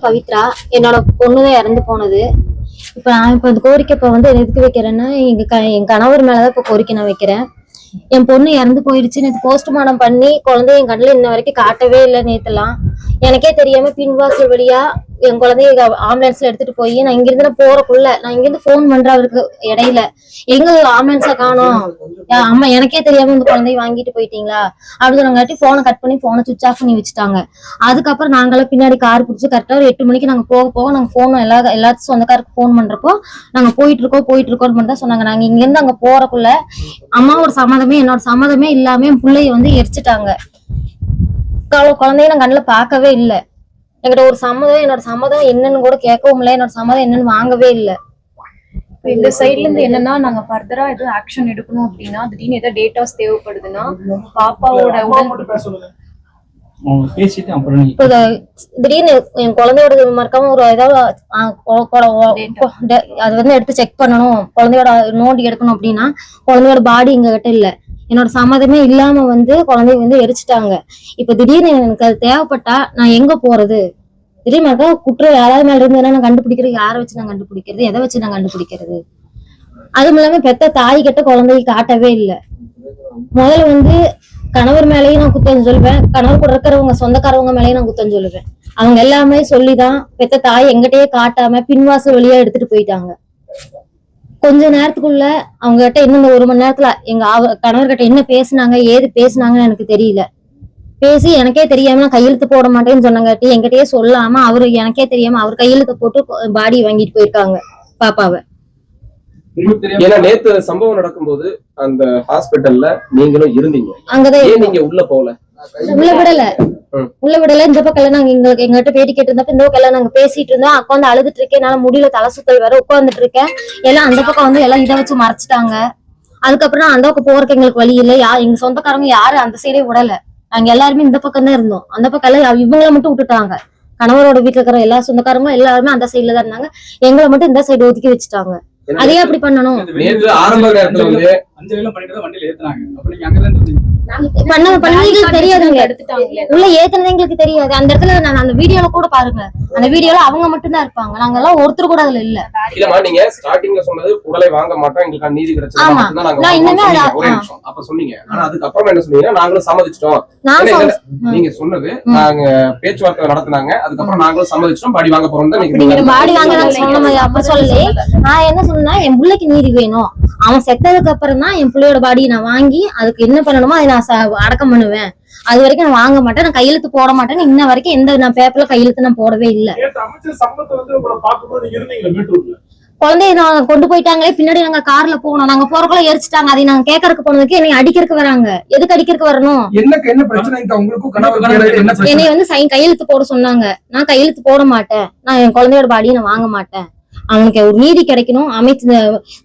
பவித்ரா என்னோட பொண்ணுதான் இறந்து போனது. நான் இந்த கோரிக்கை எதுக்கு வைக்கிறேன்னா, என் கணவர் மேலதான் இப்ப கோரிக்கை நான் வைக்கிறேன். என் பொண்ணு இறந்து போயிடுச்சு. நேற்று போஸ்ட்மார்டம் பண்ணி குழந்தைய என் கண்ணுல இன்ன வரைக்கும் காட்டவே இல்லை. நேத்துலாம் எனக்கே தெரியாம பின்வாசல் வழியா என் குழந்தைய ஆம்புலன்ஸ்ல எடுத்துட்டு போய் நான் இங்கிருந்து போறக்குள்ள நான் இங்கிருந்து போன் பண்றேன் அவருக்கு. இடையில எங்க ஆம்புலன்ஸ காணோம், அம்மா எனக்கே தெரியாம இந்த குழந்தைய வாங்கிட்டு போயிட்டீங்களா அப்படிங்காட்டி போனை கட் பண்ணி போனை சுவிச் ஆஃப் பண்ணி வச்சுட்டாங்க. அதுக்கப்புறம் நாங்களாம் பின்னாடி கார் பிடிச்சி கரெக்டா ஒரு 8 மணிக்கு நாங்க போக நாங்க போன் எல்லாத்துக்கும் சொந்தக்காருக்கு போன் பண்றப்போ நாங்க போயிட்டு இருக்கோம்னு தான் சொன்னாங்க. நாங்க இங்க இருந்து அங்க போறக்குள்ள அம்மாவோட சம்மதமே என்னோட சம்மதமே இல்லாம என் பிள்ளைய எரிச்சுட்டாங்க. குழந்தைய நான் கண்ணுல பாக்கவே இல்லை. என்கிட்ட ஒரு சம்மதம், என்னோட சம்மதம் என்னன்னு கூட கேட்கவும் இல்லை, என்னோட சம்மதம் என்னன்னு வாங்கவே இல்லை. இந்த சைட்ல இருந்து என்னன்னா, நாங்க ஃபர்தரா எதுவும் ஆக்ஷன் எடுக்கணும் அப்படின்னா, திடீர்னு ஏதாவது டேட்டாஸ் தேவைப்படுதுன்னா பாப்பாவோட திடீர்னு என் குழந்தையோட மறக்காம ஒரு ஏதாவது அது எடுத்து செக் பண்ணணும், குழந்தையோட நோண்டி எடுக்கணும் அப்படின்னா குழந்தையோட பாடி எங்க கிட்ட இல்ல. என்னோட சம்மதமே இல்லாம குழந்தைய எரிச்சுட்டாங்க. இப்ப திடீர்னு எனக்கு அது தேவைப்பட்டா நான் எங்க போறது? திடீர்னு குற்றம் யாராவது மேல இருந்ததுன்னா நான் கண்டுபிடிக்கிறது யாரை வச்சு நான் கண்டுபிடிக்கிறது, எதை வச்சு நான் கண்டுபிடிக்கிறது? அதுவும் இல்லாம பெத்த தாய் கிட்ட குழந்தைய காட்டவே இல்லை. முதல்ல கணவர் மேலேயும் நான் குத்தம் சொல்லுவேன், கணவர் கூட இருக்கிறவங்க சொந்தக்காரவங்க மேலேயும் நான் குத்தம் சொல்லுவேன். அவங்க எல்லாமே சொல்லிதான் பெத்த தாய் எங்கிட்டயே காட்டாம பின்வாசல் வழியா எடுத்துட்டு போயிட்டாங்க. கொஞ்ச நேரத்துக்குள்ள அவங்க கிட்ட இன்னும் 1 மணி நேரத்துல எங்க கணவர்கிட்ட என்ன பேசுனாங்க ஏது பேசுனாங்கன்னு எனக்கு தெரியல. பேசி எனக்கே தெரியாம நான் கையெழுத்து போட மாட்டேன்னு சொன்னங்காட்டி என்கிட்டயே சொல்லாம அவரு எனக்கே தெரியாம அவர் கையெழுத்து போட்டு பாடி வாங்கிட்டு போயிருக்காங்க பாப்பாவை. ஏன்னா நேத்து சம்பவம் நடக்கும்போது அந்த ஹாஸ்பிட்டல்ல நீங்களும் இருந்தீங்க, அங்கதான் நீங்க உள்ள போகல? உள்ள விடல. இந்த பக்கம் நாங்க எங்ககிட்ட பேட்டி கேட்டு இருந்தப்ப இந்த பக்கம் நாங்க பேசிட்டு இருந்தோம். உட்காந்து அழுதுட்டு இருக்கேன், என்னால முடியல, தலை சுத்தல் வேற, உட்காந்துட்டு இருக்கேன். எல்லாம் அந்த பக்கம் எல்லாம் இதை வச்சு மறைச்சிட்டாங்க. அதுக்கப்புறம் அந்த பக்கம் போறதுக்கு எங்களுக்கு வழி இல்லை. எங்க சொந்தக்காரங்க யாரும் அந்த சைடே விடல. நாங்க எல்லாருமே இந்த பக்கம் தான் இருந்தோம். அந்த பக்கம் எல்லாம் இவங்களை மட்டும் விட்டுட்டாங்க. கணவரோட வீட்டுல இருக்கிற எல்லா சொந்தக்காரங்களும் எல்லாருமே அந்த சைட்ல தான் இருந்தாங்க. எங்களை மட்டும் இந்த சைடு ஒதுக்கி வச்சுட்டாங்க. அதே அப்படி பண்ணணும். தெரியாதுங்க, உள்ள ஏத்துனது எங்களுக்கு தெரியாது. அந்த இடத்துல நான் அந்த வீடியோல கூட பாருங்க, அந்த வீடியோல அவங்க மட்டும் தான் இருப்பாங்க. நாங்க எல்லாம் ஒருத்தர் கூட அதுல இல்ல. நீங்க ஸ்டார்டிங்ல சொன்னது உடலை வாங்க மாட்டோம், எங்களுக்கு நீதி கிடைச்சது. அப்ப சொன்னீங்க, ஆனா அதுக்கப்புறம் என்ன சொன்னீங்க? நாங்களும் சம்மதிச்சிட்டோம். நீங்க சொன்னது நாங்க பேச்சுவார்த்தை நடத்தினாங்க, அதுக்கப்புறம் நாங்களும் சம்மதிச்சிட்டோம், பாடி வாங்க போறோம் தான் நீங்க பாடி வாங்க சொன்ன மாதிரி. அப்ப சொல்லி நான் என்ன சொன்னா, என் பிள்ளைக்கு நீதி வேணும். அவன் செத்ததுக்கு அப்புறம் தான் என் பிள்ளையோட பாடியை நான் வாங்கி அதுக்கு என்ன பண்ணணுமோ அதை நான் அடக்கம் பண்ணுவேன். அது வரைக்கும் நான் வாங்க மாட்டேன், நான் கையெழுத்து போட மாட்டேன். இன்ன வரைக்கும் எந்த நான் பேப்பர்ல கையெழுத்து நான் போடவே இல்லை. குழந்தைய நான் கொண்டு போயிட்டாங்களே, பின்னாடி நாங்க கார்ல போனோம், நாங்க போறக்குள்ள எரிச்சிட்டாங்க. அதை நாங்க கேட்கறதுக்கு போனதுக்கு என்னை அடிக்கிறதுக்கு வராங்க. எதுக்கு அடிக்கிறதுக்கு வரணும்? என்னை சைன் கையெழுத்து போட சொன்னாங்க. நான் கையெழுத்து போட மாட்டேன், நான் என் குழந்தையோட பாடியை நான் வாங்க மாட்டேன். அவனுக்கு ஒரு நீதி கிடைக்கணும்,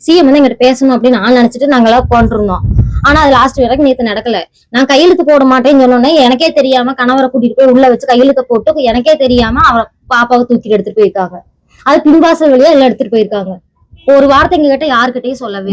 சிஎம் எங்கிட்ட பேசணும் அப்படின்னு நான் நினைச்சிட்டு நாங்களாம் போன்றிருந்தோம். ஆனா அது லாஸ்ட் வரைக்கும் நேத்து நடக்கல. நான் கையெழுத்து போட மாட்டேன்னு சொன்னோன்னே எனக்கே தெரியாம கணவரை கூட்டிட்டு போய் உள்ள வச்சு கையெழுத்த போட்டு எனக்கே தெரியாம அவரை பாப்பாவை தூக்கிட்டு எடுத்துட்டு போயிருக்காங்க. அது பின்வாசல் வழியா எல்லாம் எடுத்துட்டு போயிருக்காங்க. ஒரு வார்த்தை எங்க கிட்ட யாருக்கிட்டையும் சொல்லவே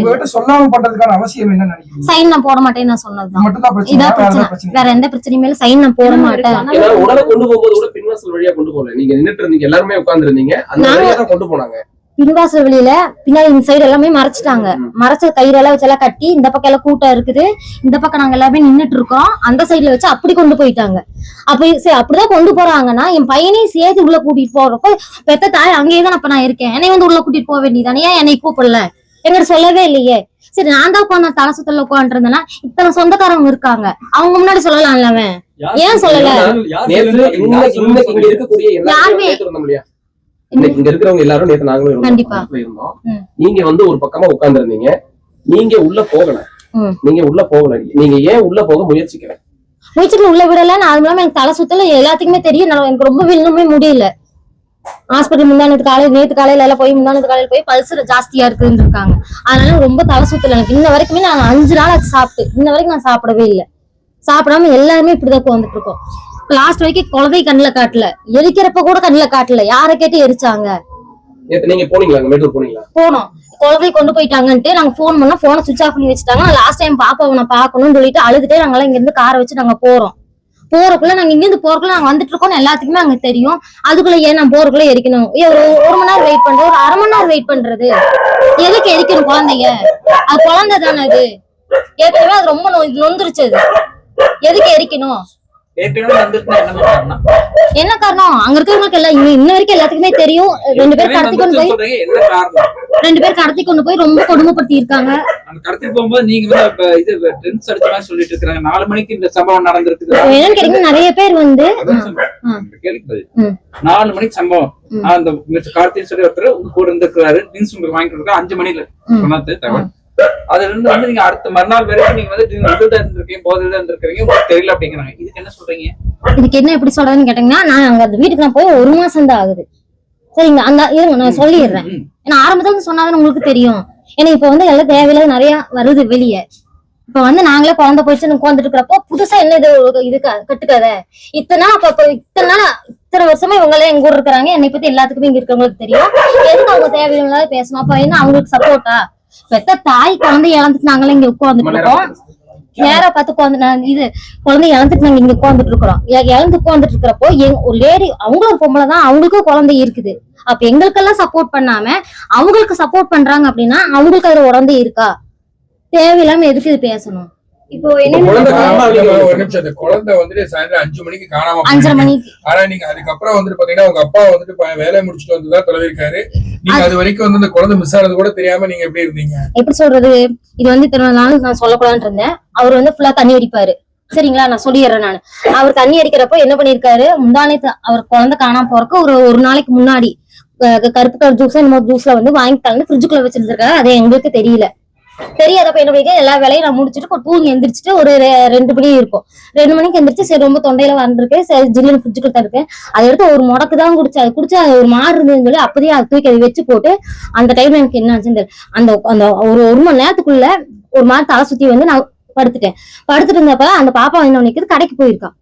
சைன் நான் போட மாட்டேன்னு நான் சொன்னதுதான். இதான் பிரச்சனை, வேற எந்த பிரச்சனையும் மேல சைன் நான் போட மாட்டேன். உடலை கொண்டு போகும்போது கூட பின்வாசல் வழியா கொண்டு போகல, நீங்க நின்னுட்டு இருந்தீங்க, எல்லாருமே உட்கார்ந்து இருந்தீங்க, அந்த வழியா தான் கொண்டு போனாங்க. பின்வாசல் வெளியில பின்னாடி இந்த சைடு எல்லாமே மறைச்சிட்டாங்க. மறைச்ச கயிறெல்லாம் வச்சு எல்லாம் கட்டி இந்த பக்கம் எல்லாம் கூட்டம் இருக்குது. இந்த பக்கம் நாங்க எல்லாமே நின்னுட்டு இருக்கோம். அந்த சைடுல வச்சு அப்படி கொண்டு போயிட்டாங்க. அப்ப சரி அப்படிதான் கொண்டு போறாங்கன்னா என் பையனையும் சேர்த்து உள்ள கூட்டிட்டு போறப்ப பெத்த தாய் அங்கேயேதான் அப்ப நான் இருக்கேன். என்னை உள்ள கூட்டிட்டு போக வேண்டியதானே, ஏன் என்னை கூப்பிடல? எங்கிட்ட சொல்லவே இல்லையே. சரி நான் தான் உட்காந்து தலை சுத்தல உட்காந்துருந்தேன்னா இத்தனை சொந்தக்காரங்க இருக்காங்க, அவங்க முன்னாடி சொல்லலாம் இல்லவன், ஏன் சொல்லல? யாருமே இங்க இருக்கிறவங்க எல்லாரும் நேத்து நாங்களும் இருந்தோம். நீங்க ஒரு பக்கமா உட்கார்ந்து இருந்தீங்க, நீங்க உள்ள போகல. நீங்க ஏன் உள்ள போக முயற்சிக்கல? உள்ள விடல. நான் அது மூலமா எனக்கு தலை சுத்தல எல்லாத்துக்குமே தெரியும். எனக்கு ரொம்ப இன்னுமே முடியல. ஹாஸ்பிட்டல் நேத்து காலையில எல்லாம் போய் முந்தானத்து காலையில போய் பல்ஸ் ஜாஸ்தியா இருக்குன்னு இருக்காங்க. அதனால ரொம்ப தலை சுத்தல எனக்கு. இன்ன வரைக்குமே நான் 5 நாள் ஆச்சு சாப்பிட்டு, இன்ன வரைக்கும் நான் சாப்பிடவே இல்லை. சாப்பிடாம எல்லாருமே இப்படிதான் வந்துட்டு இருக்கோம். லாஸ்ட் வரைக்கும் குழந்தை கண்ணுல காட்டல, எரிக்கிறப்ப கூட கண்ணுல காட்டல. யாரை கேட்டு எரிச்சாங்க? போனோம், குழந்தை கொண்டு போயிட்டாங்கன்ட்டு நாங்க போன் பண்ணோம், போனை சுவிச் ஆஃப் பண்ணி வச்சுட்டாங்க. லாஸ்ட் டைம் பாப்பாவை நான் பாக்கணும்னு சொல்லிட்டு அழுதுட்டே நாங்கெல்லாம் இங்க இருந்து காரை வச்சு நாங்க போறோம். போறக்குள்ள நாங்க இங்க இருந்து போறக்குள்ள நாங்க வந்துட்டு இருக்கோம்னு எல்லாத்துக்குமே அங்க தெரியும். அதுக்குள்ள ஏன் நான் போறக்குள்ள எரிக்கணும்? ஏன் ஒரு மணி நேரம் வெயிட் பண்றது, ஒரு 1/2 மணி நேரம் வெயிட் பண்றது, எதுக்கு எரிக்கணும் குழந்தைய? அது குழந்தை தானே, அது ஏற்கனவே அது ரொம்ப நொந்துருச்சு, அது எதுக்கு எரிக்கணும்? என்ன காரணம்? அங்க இருக்கிறவங்களுக்கு எல்லாம் இன்ன வரைக்கும் எல்லாத்துக்குமே தெரியும். 2 பேர் கடத்தி கொண்டு போய் ரொம்ப கொடுமைப்படுத்தி இருக்காங்க. கடத்தி போகும்போது நீங்க இது ட்ரெண்ட்ஸ் அடிச்ச மாதிரி சொல்லிட்டு இருக்காங்க. 4 மணிக்கு இந்த சம்பவம் நடந்திருக்கு. என்னன்னு கேட்டீங்கன்னா நிறைய பேர் வந்து 4 மணிக்கு சம்பவம். அந்த கார்த்தின்னு சொல்லி ஒருத்தர் உங்க கூட இருந்திருக்காரு. மீன்ஸ் உங்களுக்கு வாங்கிட்டு இருக்கா 5 மணில சொன்னது தகவல். அதுல இருந்து வந்து நீங்க அடுத்த மறுநாள் வரைக்கும் நீங்க வந்து இருந்திருக்கீங்க, போதையில இருந்திருக்கீங்க, உங்களுக்கு தெரியல அப்படிங்கிறாங்க. இதுக்கு என்ன சொல்றீங்க? இதுக்கு என்ன எப்படி சொல்றதுன்னு கேட்டீங்கன்னா, நான் அங்க அந்த வீட்டுக்கு நான் போய் 1 மாசம் தான் ஆகுது. சரிங்க, அந்த இருங்க நான் சொல்லிடுறேன். ஏன்னா ஆரம்பத்துல சொன்னாதான் உங்களுக்கு தெரியும். ஏன்னா இப்ப வந்து எல்லாம் தேவையில்லாத நிறைய வருது வெளியே. இப்ப வந்து நாங்களே குழந்தை போயிடுச்சு உட்காந்துட்டு இருக்கிறப்போ புதுசா என்ன இது கட்டுக்காத இத்தனை நாள் அப்ப இத்தனை வருஷமா இவங்க எல்லாம் எங்க ஊர் இருக்கிறாங்க. என்னை பத்தி எல்லாத்துக்குமே இங்க இருக்கிறவங்களுக்கு தெரியும். எதுக்கு அவங்க தேவையில்லாத பேசணும்? அப்ப என்ன அவங்களுக்கு சப்போர்ட்டா? பெத்த தாய் குழந்தை இழந்துட்டு நாங்களே இங்க உட்காந்துட்டு இருக்கோம். நேரா பார்த்து உட்காந்து குழந்தை இழந்துட்டு நாங்க இங்க உட்காந்துட்டு இருக்கிறோம். இழந்து உட்காந்துட்டு இருக்கிறப்போ ஒரு லேடி, அவங்களும் ஒரு பொம்பளை தான், அவங்களுக்கும் குழந்தை இருக்குது. அப்ப எங்களுக்கெல்லாம் சப்போர்ட் பண்ணாம அவங்களுக்கு சப்போர்ட் பண்றாங்க அப்படின்னா அவங்களுக்கு அதுல உடம்பே இருக்கா? தேவையில்லாம எதுக்கு இது பேசணும்? இப்போ என்ன குழந்தை வந்துட்டு சாயந்தரம் 5 மணிக்கு காணாம 5:30 மணிக்கு. ஆனா நீங்க அதுக்கப்புறம் வந்துட்டு பாத்தீங்கன்னா உங்க அப்பா வந்துட்டு வேலையை முடிச்சுட்டு வந்துதான் தொலைவிருக்காரு. நீங்க அது வரைக்கும் வந்து இந்த குழந்தை மிஸ் ஆனது கூட தெரியாம நீங்க எப்படி இருந்தீங்க? எப்படி சொல்றது, இது வந்து இத்தனை நாள் நான் சொல்லக்கூடாதுன்னு இருந்தேன். அவர் வந்து ஃபுல்லா தண்ணி அடிப்பாரு. சரிங்களா, நான் சொல்லிடுறேன். நான் அவர் தண்ணி அடிக்கிறப்போ என்ன பண்ணிருக்காரு, முந்தானத்து அவர் குழந்தை காணாம போறக்கு ஒரு நாளைக்கு முன்னாடி கருப்பு கலர் ஜூஸ் ஜூஸ்ல வந்து வாங்கி தந்து ஃப்ரிட்ஜுக்குள்ள வச்சிருந்திருக்காரு. அது எங்களுக்கு தெரியாதப்ப என்ன பண்ணிக்க எல்லா வேலையும் நான் முடிச்சுட்டு ஒரு தூங்கி எந்திரிச்சிட்டு ஒரு 2 மணி இருக்கும். 2 மணிக்கு எந்திரிச்சு சரி ரொம்ப தொண்டையில வந்திருக்கு, சரி ஜில்லுன்னு ஃப்ரிட்ஜுக்குள்ள தான் இருக்கு. அதை எடுத்து ஒரு முடக்கு தான் குடிச்சு அது ஒரு மாறு இருந்ததுன்னு சொல்லி அப்பதையே அதை தூக்கி அதை வச்சு போட்டு அந்த டைம்ல எனக்கு என்ன ஆச்சுன்னு அந்த அந்த ஒரு மணி நேரத்துக்குள்ள ஒரு மாதிரி தலை சுத்தி வந்து நான் படுத்துட்டு இருந்தப்ப அந்த பாப்பா என்ன நினைக்குது, கடைக்கு போயிருக்கான்.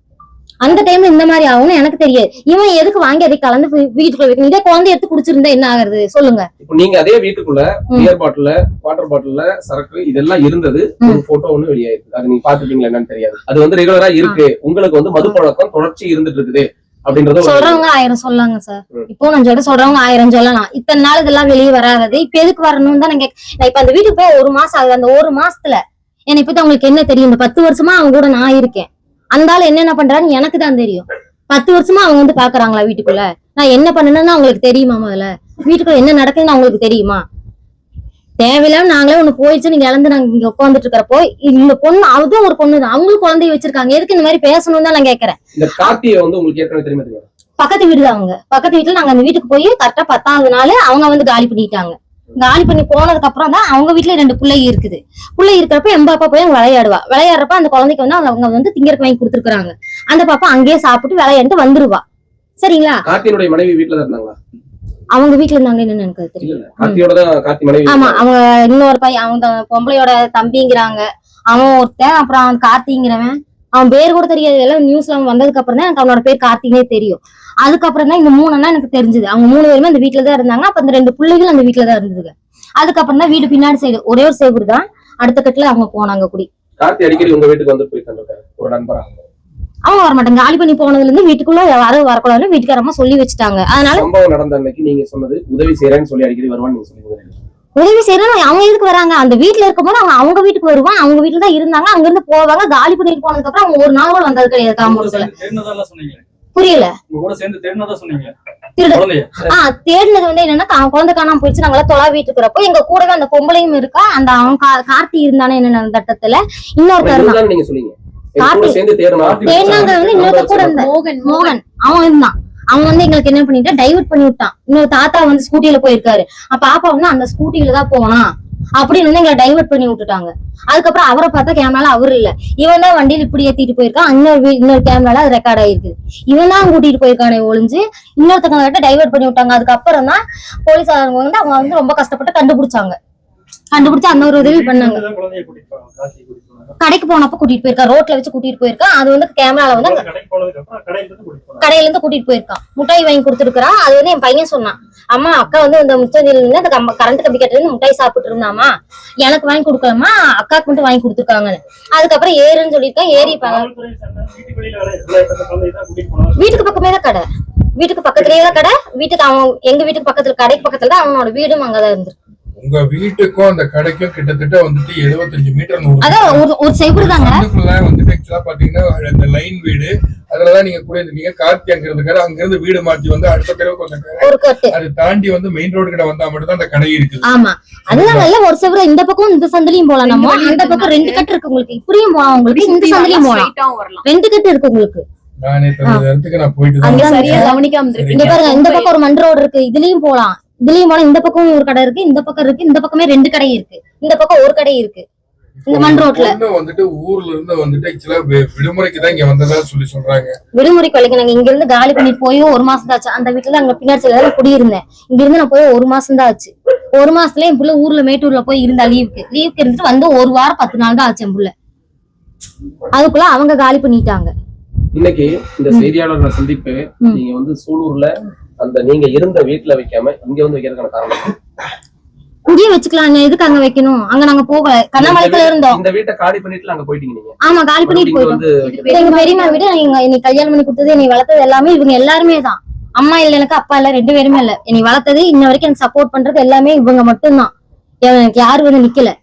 அந்த டைம்ல இந்த மாதிரி ஆகும்னு எனக்கு தெரியாது. இவன் எதுக்கு வாங்கி அதை கலந்து வீட்டுக்குள்ள வைக்கணும்? இதே குழந்தை எடுத்து குடிச்சிருந்தா என்ன ஆகுறது சொல்லுங்க? இப்போ நீங்க அதே வீட்டுக்குள்ள பியர் பாட்டில், வாட்டர் பாட்டில்ல சரக்கு இதெல்லாம் இருந்தது. ஒரு போட்டோ ஒண்ணு வெளியாயிருக்கு. அது நீங்க பாத்துட்டீங்களா என்னன்னு தெரியாது. அது வந்து ரெகுலரா இருக்கு. உங்களுக்கு வந்து மது பழக்கம் தொடர்ச்சி இருந்துட்டு இருக்குது அப்படின்றது சொல்றவங்க 1000 சொல்லாங்க சார். இப்போ நான் சொல்றவங்க 1000 சொல்லலாம். இத்தனை நாள் இதெல்லாம் வெளியே வராது. இப்ப எதுக்கு வரணும்னு தான் நான் இப்ப அந்த வீட்டுக்கு போய் 1 மாசம் ஆகுது. அந்த 1 மாசத்துல என்னை பத்தி அவங்களுக்கு என்ன தெரியும்? இந்த 10 வருஷமா அவங்க கூட நான் இருக்கேன். அந்த ஆள் என்னென்ன பண்றான்னு எனக்கு தான் தெரியும். 10 வருஷமா அவங்க வந்து பாக்குறாங்களா வீட்டுக்குள்ள? நான் என்ன பண்ணணும்னு அவங்களுக்கு தெரியுமா? முதல்ல வீட்டுக்குள்ள என்ன நடக்குதுன்னு அவங்களுக்கு தெரியுமா? தேவையில்லாம நாங்களே ஒண்ணு போயிடுச்சு நீங்க இழந்து நாங்க இங்க உட்காந்துட்டு இருக்கிறப்போ இந்த பொண்ணு அதுவும் ஒரு பொண்ணு தான், அவங்களும் குழந்தைய வச்சிருக்காங்க. எதுக்கு இந்த மாதிரி பேசணும்னு தான் நான் கேட்கறேன். இந்த கார்த்தியை வந்து உங்களுக்கு ஏற்கனவே தெரியுமா? பக்கத்து வீடு தான். அவங்க பக்கத்து வீட்டுல நாங்க அந்த வீட்டுக்கு போய் கரெக்டா 10ஆவது நாள் அவங்க வந்து காலி பண்ணிட்டாங்க. காலி பண்ணி போனதுக்கு அப்புறம் தான் அவங்க வீட்டுல 2 பிள்ளை இருக்குது. பிள்ளை இருக்கிறப்ப என் பாப்பா போய் அவங்க விளையாடுறப்ப அந்த குழந்தைக்கு வந்து அவங்க வந்து திங்கறக்கு வாங்கி கொடுத்துருக்காங்க. அந்த பாப்பா அங்கேயே சாப்பிட்டு விளையாண்டு வந்துருவா. சரிங்களா? கார்த்தியோட மனைவி வீட்டுல தான் இருந்தாங்களா? அவங்க வீட்டுல இருந்தாங்க. என்னன்னு எனக்கு தெரியல. ஆமா, அவங்க இன்னொரு பையன், அவங்க பொம்பளையோட தம்பிங்கிறாங்க. அவன் ஒருத்தன், அப்புறம் கார்த்திங்கிறவன், அவன் பேர் கூட தெரியாது. எல்லாம் நியூஸ்ல அவன் வந்ததுக்கு அப்புறம் தான் எனக்கு அவனோட பேர் கார்த்திகே தெரியும். அதுக்கப்புறம் தான் இந்த 3 அண்ணா எனக்கு தெரிஞ்சது. அவங்க 3 பேருமே அந்த வீட்டுல தான் இருந்தாங்க. அப்ப அந்த 2 பிள்ளைகள் அந்த வீட்டுல தான் இருந்ததுங்க. அதுக்கப்புறம் தான் வீடு பின்னாடி சைடு ஒரே ஒரு சேவூர் தான், அடுத்த கட்டுல அவங்க போனாங்க குடி. கார்த்தி அடிக்கடி உங்க வீட்டுக்கு வந்து போயிருக்காங்க ஒரு நண்பரா? அவங்க வரமாட்டாங்க. காலி பண்ணி போனதுல இருந்து வீட்டுக்குள்ள வரக்கூடாதுன்னு வீட்டுக்காரமா சொல்லி வச்சுட்டாங்க. அதனால சம்பவம் நடந்த அன்னைக்கு நீங்க சொன்னது உதவி செய்யறேன்னு சொல்லி அடிக்கடி வருவான்னு நீங்க சொல்லுங்க. உதவி செய்யணும். அவங்க எதுக்கு வராங்க? அந்த வீட்டுல இருக்கும்போது அவங்க வீட்டுக்கு வருவான். அவங்க வீட்டுல தான் இருந்தாங்க. அங்க இருந்து போவாங்க. காலி பண்ணிட்டு போனதுக்கு அப்புறம் அவங்க ஒரு நாள் கூட வந்தது கிடையாது. காமூருக்குள்ள புரியல. தேடினது வந்து என்னன்னா குழந்தை காணாம போயிடுச்சு. நாங்க தொலை வீட்டு இருக்கிறப்போ எங்க கூடவே அந்த பொம்பளையும் இருக்கா. அந்த அவங்க கார்த்தி இருந்தானே என்ன தட்டத்துல இன்னொருத்தர் நீங்க சொன்னீங்க தேடினாங்க வந்து இன்னொருத்தர் கூட இருந்த மோகன் அவன் இருந்தான். அவன் வந்து எங்களுக்கு என்ன பண்ணிட்டா டைவர்ட் பண்ணி விட்டான். இன்னொரு தாத்தா வந்து ஸ்கூட்டில போயிருக்காரு. பாப்பா வந்து அந்த ஸ்கூட்டில தான் போனா அப்படின்னு வந்து எங்களை டைவர்ட் பண்ணி விட்டுட்டாங்க. அதுக்கப்புறம் அவரை பார்த்தா கேமரால அவரு இல்ல, இவன் தான் வண்டியில இப்படி ஏத்திட்டு போயிருக்கான். இன்னொரு கேமரால அது ரெக்கார்ட் ஆயிருக்கு. இவன் தான் கூட்டிட்டு போயிருக்கானே ஒளிஞ்சு இன்னொருத்தவங்க டைவர்ட் பண்ணி விட்டாங்க. அதுக்கப்புறம் தான் போலீஸாரங்க வந்து அவங்க வந்து ரொம்ப கஷ்டப்பட்டு கண்டுபிடிச்சு அந்த ஒரு உதவி பண்ணாங்க. கடைக்கு போனப்ப கூட்டிட்டு போயிருக்கான், ரோட்ல வச்சு கூட்டிட்டு போயிருக்கான். அது வந்து கேமரால வந்து கடையில இருந்து கூட்டிட்டு போயிருக்கான். முட்டாய் வாங்கி கொடுத்துருக்கான். அது வந்து என் பையன் சொன்னான், அம்மா அக்கா வந்து அந்த முச்சந்தில இருந்து அந்த கரண்ட் கம்பி கட்டில முட்டாய் சாப்பிட்டு இருந்தாமா, எனக்கு வாங்கி கொடுக்கலாமா, அக்காக்கு மட்டும் வாங்கி கொடுத்துருக்காங்கன்னு. அதுக்கப்புறம் ஏறுன்னு சொல்லியிருக்கான். ஏறி வீட்டுக்கு பக்கமே தான் கடை, வீட்டுக்கு பக்கத்துலயே தான் கடை. வீட்டுக்கு அவன் எங்க வீட்டுக்கு பக்கத்துல கடைக்கு பக்கத்துல தான் அவனோட வீடும் அங்கதான் இருந்திருக்கு. உங்க வீட்டுக்கும் அந்த கடைக்கும் கிட்டத்தட்ட வந்துட்டு 75 மீட்டர் அதான் ஒரு செவ்வறு தாங்க. வந்துட்டு ஆக்சுவலா பாத்தீங்கன்னா அந்த லைன் வீடு, அதுலதான் நீங்க கூட இருக்கீங்க. கார்த்தி அங்க இருக்காரு, அங்க இருந்து வீடு மாத்தி வந்து அடுத்த தெருவுக்கு வந்தாங்க. அது தாண்டி வந்து மெயின் ரோடு கிட்ட வந்தா மட்டும் தான் அந்த கடை இருக்குது. ஆமா, அதுதான் நல்ல ஒரு செவ்வறு. இந்த பக்கம் இந்த சந்திலையும் போலாம், நம்ம அந்த பக்கம் 2 கட்டு இருக்கு உங்களுக்கு. இப்படியும் போலாம் உங்களுக்கு, இந்த சந்திலையும் போலாம். 2 கட்டு இருக்கு உங்களுக்கு. நானே இடத்துக்கு நான் போயிட்டு இங்க பாருங்க, இந்த பக்கம் ஒரு மண் ரோடு இருக்கு, இதுலயும் போலாம். இதுலயும் போனா இந்த பக்கம் ஒரு கடை இருக்கு, இந்த பக்கம் இருக்கு. இந்த பக்கமே 2 கடை இருக்கு, இந்த பக்கம் ஒரு கடை இருக்கு. இந்த மண் ரோட்ல வந்துட்டு ஊர்ல இருந்து வந்துட்டு ஆக்சுவலா விடுமுறைக்கு தான் இங்க வந்ததா சொல்றாங்க. விடுமுறைக்கு வரைக்கும் நாங்க இங்க இருந்து காலி பண்ணிட்டு போய் 1 மாசம் தான் ஆச்சு. அந்த வீட்டுல அங்க பின்னாடி சைடுல குடியிருந்தேன். இங்க இருந்து நான் போய் 1 மாசம் தான் ஆச்சு. 1 மாசத்துல என் புள்ள ஊர்ல மேட்டூர்ல போய் இருந்தா லீவுக்கு இருந்துட்டு வந்து 1 வாரம் 10 நாள் தான் ஆச்சு என் புள்ள. அதுக்குள்ள அவங்க காலி பண்ணிட்டாங்க. இன்னைக்கு இந்த செய்தியாளர்களை சந்திப்பு நீங்க வந்து சூலூர்ல அந்த நீங்க இருந்த வீட்டுல வைக்காம இங்க வந்து வைக்கிறதுக்கான காரணம்? இங்கேயே வச்சுக்கலாம், எதுக்கு அங்க வைக்கணும்? அங்க நாங்க போகல, கண்ணாமலைக்குள்ள இருந்தோம். இந்த வீட்டை காலி பண்ணிட்டு அங்க போயிட்டீங்க நீங்க? ஆமா, காலி பண்ணிட்டு போயிட்டோம். எங்க பெரியம்மா வீடு, என்னை கல்யாணம் பண்ணி கொடுத்தது, என்னை வளர்த்தது எல்லாமே இவங்க எல்லாருமே தான். அம்மா இல்ல எனக்கு, அப்பா இல்ல, 2 பேருமே இல்ல. என்னை வளர்த்தது இன்ன வரைக்கும் எனக்கு சப்போர்ட் பண்றது எல்லாமே இவங்க மட்டும்தான். எனக்கு யாரு வந்து நிக்கல.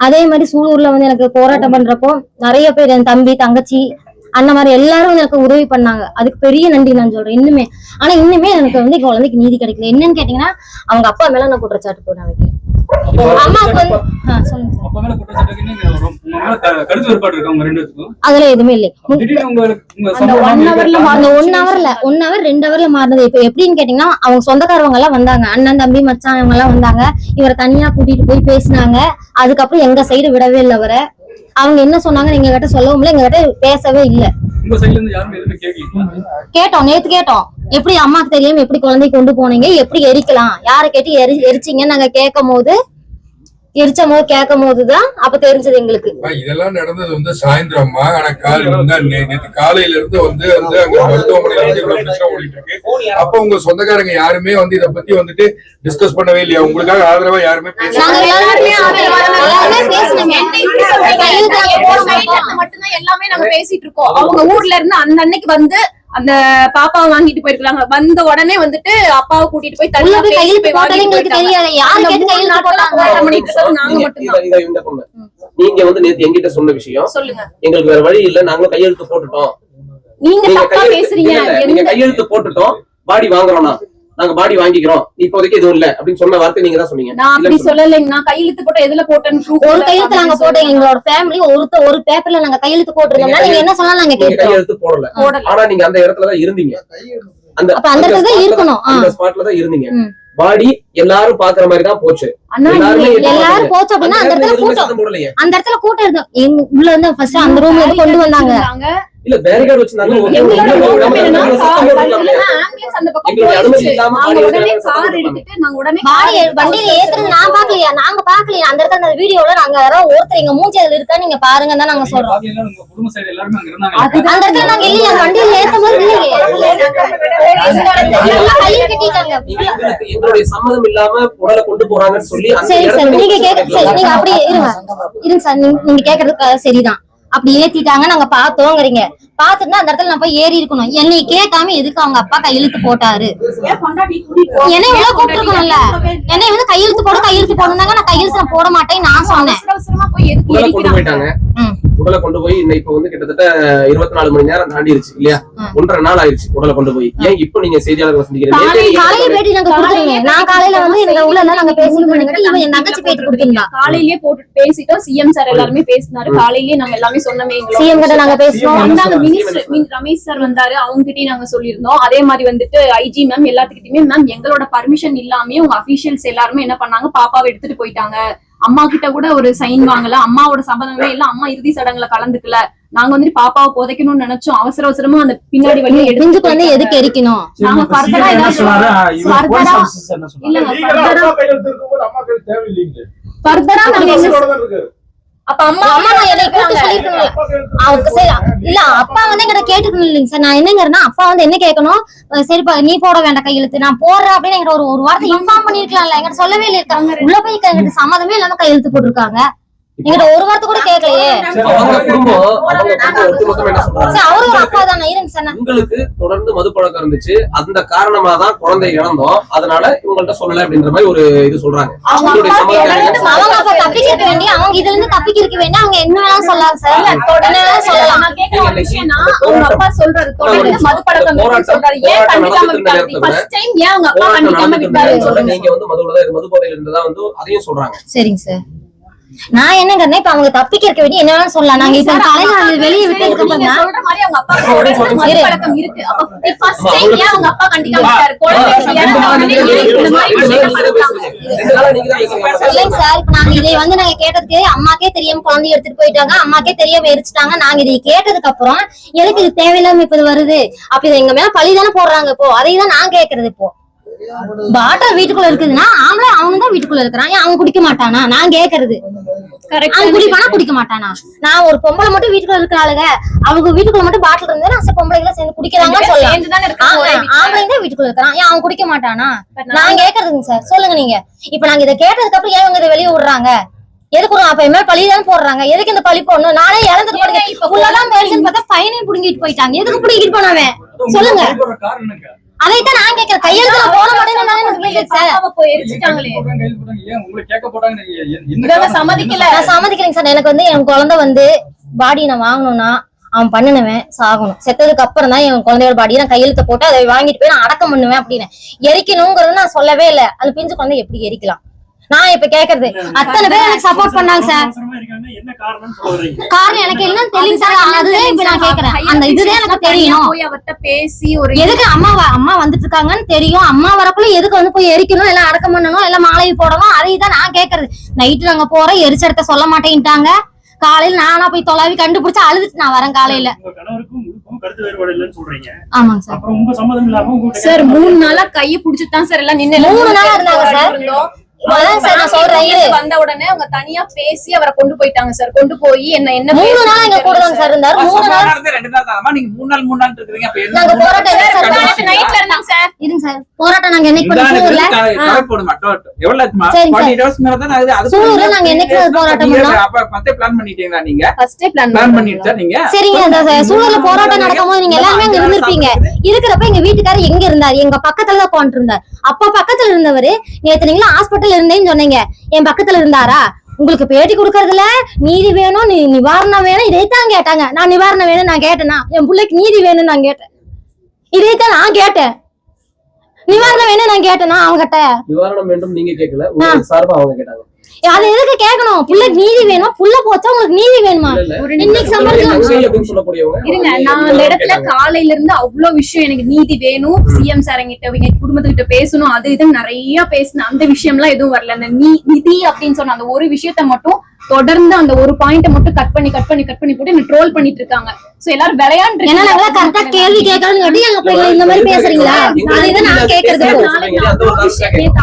அதே மாதிரி சூலூர்ல வந்து எனக்கு போராட்டம் பண்றப்போ நிறைய பேர், என் தம்பி தங்கச்சி அண்ணன் மாதிரி எல்லாரும் எனக்கு உதவி பண்ணாங்க. அதுக்கு பெரிய நன்றி நான் சொல்றேன் இன்னுமே. ஆனா இன்னுமே எனக்கு வந்து குழந்தைக்கு நீதி கிடைக்கல. என்னன்னு கேட்டீங்கன்னா, அவங்க அப்பா மேல நான் குற்றச்சாட்டு போட வைக்கிறேன். அம்மாவுக்கு வந்து அதுல எதுவுமே இல்லை. அந்த 1 ஹவர் 2 ஹவர்ல மாறினது. இப்ப எப்படின்னு கேட்டீங்கன்னா, அவங்க சொந்தக்காரவங்க எல்லாம் வந்தாங்க, அண்ணன் தம்பி மச்சான் இவங்க எல்லாம் வந்தாங்க. இவரை தனியா கூட்டிட்டு போய் பேசினாங்க. அதுக்கப்புறம் எங்க சைடு விடவே இல்லை அவரை. அவங்க என்ன சொன்னாங்க எங்க கிட்ட சொல்லவும் இல்லை, எங்க கிட்ட பேசவே இல்லை. கேட்டோம், நேத்து கேட்டோம், எப்படி அம்மாக்கு தெரியாம எப்படி குழந்தை கொண்டு போனீங்க, எப்படி எரிக்கலாம், யாரை கேட்டு எரிச்சிங்கன்னு நாங்க கேட்கும் போதுதான் அப்ப தெரிஞ்சது எங்களுக்கு. இதெல்லாம் நடந்தது வந்து சாயந்தரமா. ஆனா நேற்று காலையில இருந்து வந்து அங்க மருத்துவமனையில ஓடிட்டு இருக்கு. அப்ப உங்க சொந்தக்காரங்க யாருமே வந்து இத பத்தி வந்துட்டு டிஸ்கஸ் பண்ணவே இல்லையா? உங்களுக்காக ஆதரவா யாருமே எல்லாமே நாங்க பேசிட்டு இருக்கோம். அவங்க ஊர்ல இருந்து அந்த அன்னைக்கு வந்து அந்த பாப்பாவை வாங்கிட்டு போயிருக்காங்க. வந்த உடனே வந்துட்டு அப்பாவை கூட்டிட்டு போய் தனியா நீங்க வந்து நேத்து எங்கிட்ட சொன்ன விஷயம் சொல்லுங்க. எங்களுக்கு வேற வழி இல்ல, நாங்களும் கையெழுத்து போட்டுட்டோம். நீங்க பேசுறீங்க. நீங்க கையெழுத்து போட்டுட்டோம், பாடி வாங்குறோம்னா நாங்க பாடி வாங்கிக்கிறோம், இப்போதைக்கு எதுவும் இல்ல அப்படின்னு சொன்ன வார்த்தை நீங்க தான் சொன்னீங்க. நான் அப்படி சொல்லலைங்க. நான் கையெழுத்து போட்ட எதுல போட்டேன்னு ஒரு கையெழுத்து நாங்க போட்டோம். எங்களோட ஃபேமிலி ஒரு பேப்பர்ல நாங்க கையெழுத்து போட்டுருந்தோம்னா நீங்க என்ன சொன்னா நாங்க கேட்கிறோம். கையெழுத்து போடல, ஆனா நீங்க அந்த இடத்துல தான் இருந்தீங்க. அந்த இடத்துல தான் இருக்கணும், அந்த ஸ்பாட்ல தான் இருந்தீங்க. பாடி எல்லாரும் பாக்குற மாதிரி தான் போச்சு. எல்லாரும் போச்சு அப்படின்னா அந்த இடத்துல கூட்டம் இருந்தோம். உள்ள இருந்து ஃபர்ஸ்ட் அந்த ரூம்ல கொண்டு வந்தாங்க. இல்ல பேரிகார்ட் வச்சிருந்தாங்க. வண்டியில ஏத்துறது நான் பாக்கலையா, நாங்க பாக்கலையா அந்த இடத்துல. அந்த வீடியோல நாங்க யாராவது ஒருத்தர் எங்க மூஞ்சி அதுல இருக்கா நீங்க பாருங்க தான் நாங்க சொல்றோம். அந்த இடத்துல நாங்க இல்லையா, வண்டியில ஏத்தும் போது எங்களுடைய சம்மதம் இல்லாம உடலை கொண்டு போறாங்கன்னு சொல்லி. சரி சார், நீங்க நீங்க அப்படியே இருங்க சார், நீங்க கேக்குறது சரிதான். அப்படி ஏத்திட்டாங்க, நாங்க பாத்தோங்கிறீங்க. பாத்துட்டு அந்த இடத்துல நான் போய் ஏறி இருக்கணும். என்னை கேட்காம எதுக்கு அவங்க அப்பா கையெழுத்து போட்டாரு? என்னை உள்ள கூப்பிட்டுருக்கணும்ல. என்னை வந்து கையெழுத்து போடுனாங்க. நான் கையெழுத்து போட மாட்டேன் நான் சொன்னேன். உடலை கொண்டு போய் இப்ப வந்து கிட்டத்தட்ட 24 மணி நேரம் தாண்டிருச்சு இல்லையா? 1.5 நாள் ஆயிடுச்சு உடலை கொண்டு போய். ஏன் இப்ப நீங்க செய்தியாளர்கள் சந்திக்கிறீங்க? காலையில பேட்டி நாங்க கொடுத்துருங்க. நான் காலையில வந்து எங்க உள்ள நாங்க பேசிட்டு இவன் என் தங்கச்சி பேட்டி கொடுத்தீங்களா? காலையிலேயே போட்டு பேசிட்டோம். சிஎம் சார் எல்லாருமே பேசினாரு. காலையிலேயே நாங்க எல்லாமே சொன்னமே. சிஎம் கிட்ட நாங்க பேசுறோம். ரமேஷ் சார் வந்தாரு, அவங்க கிட்டயும் நாங்க சொல்லியிருந்தோம். அதே மாதிரி வந்துட்டு ஐஜி மேம் எல்லாத்துக்கிட்டயுமே மேம் எங்களோட பர்மிஷன் இல்லாம உங்க அபிஷியல்ஸ் எல்லாருமே என்ன பண்ணாங்க, பாப்பாவை எடுத்துட்டு போயிட்டாங்க. அம்மா கிட்ட கூட ஒரு சைன் வாங்கல, அம்மாவோட சம்மதமே இல்ல, அம்மா இறுதி சடங்குல கலந்துக்கல. நாங்க வந்துட்டு பாப்பாவை புதைக்கணும்னு நினைச்சோம். அவசரமா அந்த பின்னாடி வழியை எடுத்து வந்து எதுக்கு எரிக்கணும் நாங்க ஃபர்தரா அப்ப அம்மா அம்மா நான் என்னை கூப்பிட்டு சொல்லிருக்கணும்ல. அவங்க சரி இல்ல அப்பா வந்து என்கிட்ட கேட்டுக்கணும் இல்லைங்க சார். நான் என்னங்கிறேன்னா அப்பா வந்து என்ன கேட்கணும், சரிப்பா நீ போட வேண்டாம் கையெழுத்து, நான் போடுறேன் அப்படின்னு என்கிட்ட ஒரு வார்த்தை இன்ஃபார்ம் பண்ணிருக்கலாம்ல. என்கிட்ட சொல்லவே இல்லை. உள்ள போய் என்கிட்ட சம்மதமே இல்லாம கையெழுத்து போட்டிருக்காங்க. என்கிட்ட ஒரு வார்த்தை கூட கேட்கலையே. அவரு ஒரு அப்பா தானே. இருங்க சார், உங்களுக்கு தொடர்ந்து மது பழக்கம் இருந்துச்சு, அந்த காரணமா தான் குழந்தை இழந்தோம், அதனால இவங்கள்ட்ட சொல்லல அப்படின்ற மாதிரி ஒரு இது சொல்றாங்க. அவங்க அப்ப தப்பிக்க வேண்டிய, அவங்க இதுல இருந்து தப்பிக்க வேண்டிய அவங்க என்ன வேணாலும் சொல்லலாம் சார். என்ன வேணாலும் சொல்லலாம். நான் கேக்குற ஒரு விஷயம்னா அவங்க அப்பா சொல்றாரு தொடர்ந்து மது பழக்கம் இருக்குன்னு சொல்றாரு. ஏன் கண்டிக்காம விட்டாரு? ஃபர்ஸ்ட் டைம் ஏன் அவங்க அப்பா கண்டிக்காம விட்டாருன்னு சொல்றாங்க. நீங்க வந்து மது போதையில இருந்ததா வந்து அதையும் சொல்றாங்க. சரிங்க சார். நான் என்னங்கறேன், இப்ப அவங்க தப்பிக்க இருக்க வேண்டிய என்ன வேணாலும் சொல்லலாம். நாங்க இப்ப காலையில வெளியே விட்டு நீங்க சொல்ற மாதிரி அவங்க அப்பா மது பழக்கம் இருக்கு. அப்ப ஃபர்ஸ்ட் டைம் ஏன் அவங்க அப்பா கண்டிக்காம விட்டாரு? இல்லைங்க சார், இப்ப நாங்க இதை வந்து நாங்க கேட்டதுக்கு அம்மாக்கே தெரியாம குழந்தைய எடுத்துட்டு போயிட்டாங்க, அம்மாக்கே தெரியாம எரிச்சுட்டாங்க. நாங்க இதை கேட்டதுக்கு அப்புறம் எதுக்கு இது தேவையில்லாம இப்ப இது வருது? அப்ப இது எங்க மேல பழிதானே போடுறாங்க. இப்போ அதைதான் நான் கேக்குறது. இப்போ பாட்டா வீட்டுக்குள்ள இருக்குதுன்னா ஆம்பளை அவனுதான் வீட்டுக்குள்ள இருக்கிறான், அவங்க குடிக்க மாட்டானா? நான் கேக்குறது. அவன் குடிப்பானா குடிக்க மாட்டானா? நான் ஒரு பொம்பளை மட்டும் வீட்டுக்குள்ள இருக்கிறாளுங்க, அவங்க வீட்டுக்குள்ள மட்டும் பாட்டில் இருந்து நான் பொம்பளைகளை சேர்ந்து குடிக்கிறாங்கன்னு சொல்லலாம். ஆம்பளைங்க வீட்டுக்குள்ள இருக்கிறான், ஏன் அவன் குடிக்க மாட்டானா? நான் கேக்குறதுங்க சார். சொல்லுங்க நீங்க. இப்ப நாங்க இதை கேட்டதுக்கு அப்புறம் ஏன் இவங்க இதை வெளியே விடுறாங்க? எதுக்கு அப்ப என் மேல பழிதான் போடுறாங்க? எதுக்கு இந்த பழி போடணும்? நானே இழந்துட்டு பார்த்தா ஃபைனையும் புடுங்கிட்டு போயிட்டாங்க. எதுக்கு புடிங்கிட்டு போனவன்? சொல்லுங்க. அதைத்தான் நான் கேட்கிறேன். கையெழுத்துல போட மாட்டேன்னு சம்மதிக்கலைங்க சார். எனக்கு வந்து என் குழந்தை வந்து பாடி நான் வாங்கணும்னா அவன் பண்ணுனவன் சாகணும். செத்ததுக்கு அப்புறம் தான் என் குழந்தையோட பாடி நான் கையெழுத்த போட்டு அதை வாங்கிட்டு போய் நான் அடக்கம் பண்ணுவேன் அப்படின்னு. எரிக்கணுங்கிறது நான் சொல்லவே இல்லை. அது பிஞ்சு குழந்தை எப்படி எரிக்கலாம்? நான் இப்ப கேக்குறது அத்தனை பேர் எனக்கு சப்போர்ட் பண்ணாங்க சார். காரணம் எனக்கு என்ன தெரியும் சார். அதுதான் இப்ப நான் கேக்குறேன். அந்த இதுதான் எனக்கு தெரியும். எதுக்கு அம்மா வந்துட்டு இருக்காங்கன்னு தெரியும். அம்மா வரக்குள்ள எதுக்கு வந்து போய் எரிக்கணும், எல்லாம் அடக்கம் பண்ணணும், எல்லாம் மாலை போடணும்? அதைதான் நான் கேக்குறது. நைட்டு நாங்க போறோம், எரிச்சடத்தை சொல்ல மாட்டேன்ட்டாங்க. காலையில நானா போய் தொலைவி கண்டுபிடிச்சு அழுதுட்டு நான் வரேன் காலையில. ஆமாங்க சார். சார் 3 நாளா கையை புடிச்சுட்டு தான் சார் எல்லாம் நின்னு 3 நாளா இருந்தாங்க சார். வந்த உடனே அவங்க தனியா பேசி அவரை கொண்டு போயிட்டாங்க சார். கொண்டு போய் என்ன 3 நாள் எங்க கூட தான் சார் இருந்தாரு. 3 நாள் 2 நாள் தான். நீங்க 3 நாள் இருக்கீங்க. அப்ப என்ன நாங்க போராட்டம் நைட்ல இருந்தாங்க சார். இருங்க சார். போராட்டம் நாங்க என்னைக்கு பண்ணோம்ல போட மாட்டோம். எவ்வளவு ஆச்சுமா? 40 டேஸ் மேல தான் அது சூரூர்ல நாங்க என்னைக்கு போராட்டம் பண்ணோம்? அப்ப பத்தே பிளான் பண்ணிட்டீங்களா நீங்க? ஃபர்ஸ்டே பிளான் பண்ணிட்டா நீங்க? சரிங்க. அந்த சூரூர்ல போராட்டம் நடக்கும்போது நீங்க எல்லாரும் அங்க இருந்திருப்பீங்க. இருக்கிறப்ப எங்க வீட்டுக்காரர் எங்க இருந்தாரு? எங்க பக்கத்துல தான் உட்கார்ந்து இருந்தார். அப்ப பக்கத்துல இருந்தவரு நேத்து நீங்க ஹாஸ்பிட்டல் இருந்தேன்னு சொன்னீங்க, என் பக்கத்துல இருந்தாரா? உங்களுக்கு பேட்டி கொடுக்கறதுல நீதி வேணும், நிவாரணம் வேணும், இதைத்தான் கேட்டாங்க. நான் நிவாரணம் வேணும் நான் கேட்டேனா? என் பிள்ளைக்கு நீதி வேணும் நான் கேட்டேன். இதைத்தான் நான் கேட்டேன். நிவாரணம் வேணும் நான் கேட்டேனா? அவங்ககிட்ட நிவாரணம் வேண்டும் நீங்க கேட்கல, சார்பா அவங்க கேட்டாங்க. அது எதுக்கு கேட்கணும்? பிள்ளைக்கு நீதி வேணுமா? புள்ள போச்சா உங்களுக்கு நீதி வேணுமா? இன்னைக்கு சம்பளம் இருங்க. நான் அந்த இடத்துல காலையில இருந்து அவ்வளவு விஷயம் எனக்கு நீதி வேணும், சிஎம் சார் எங்க குடும்பத்துக்கிட்ட பேசணும், அது இது நிறைய பேசினேன். அந்த விஷயம் எல்லாம் எதுவும் வரல. அந்த நிதி அப்படின்னு சொன்ன அந்த ஒரு விஷயத்த மட்டும் தொடர்ந்து அந்த ஒரு பாயிண்ட மட்டும் கட் பண்ணி போட்டு என்ன ட்ரோல் பண்ணிட்டு இருக்காங்க. சோ எல்லாரும் விளையாண்டு கரெக்டா கேள்வி கேட்கறதுங்க இந்த மாதிரி பேசுறீங்களா? அதுதான் நான் கேக்குறது.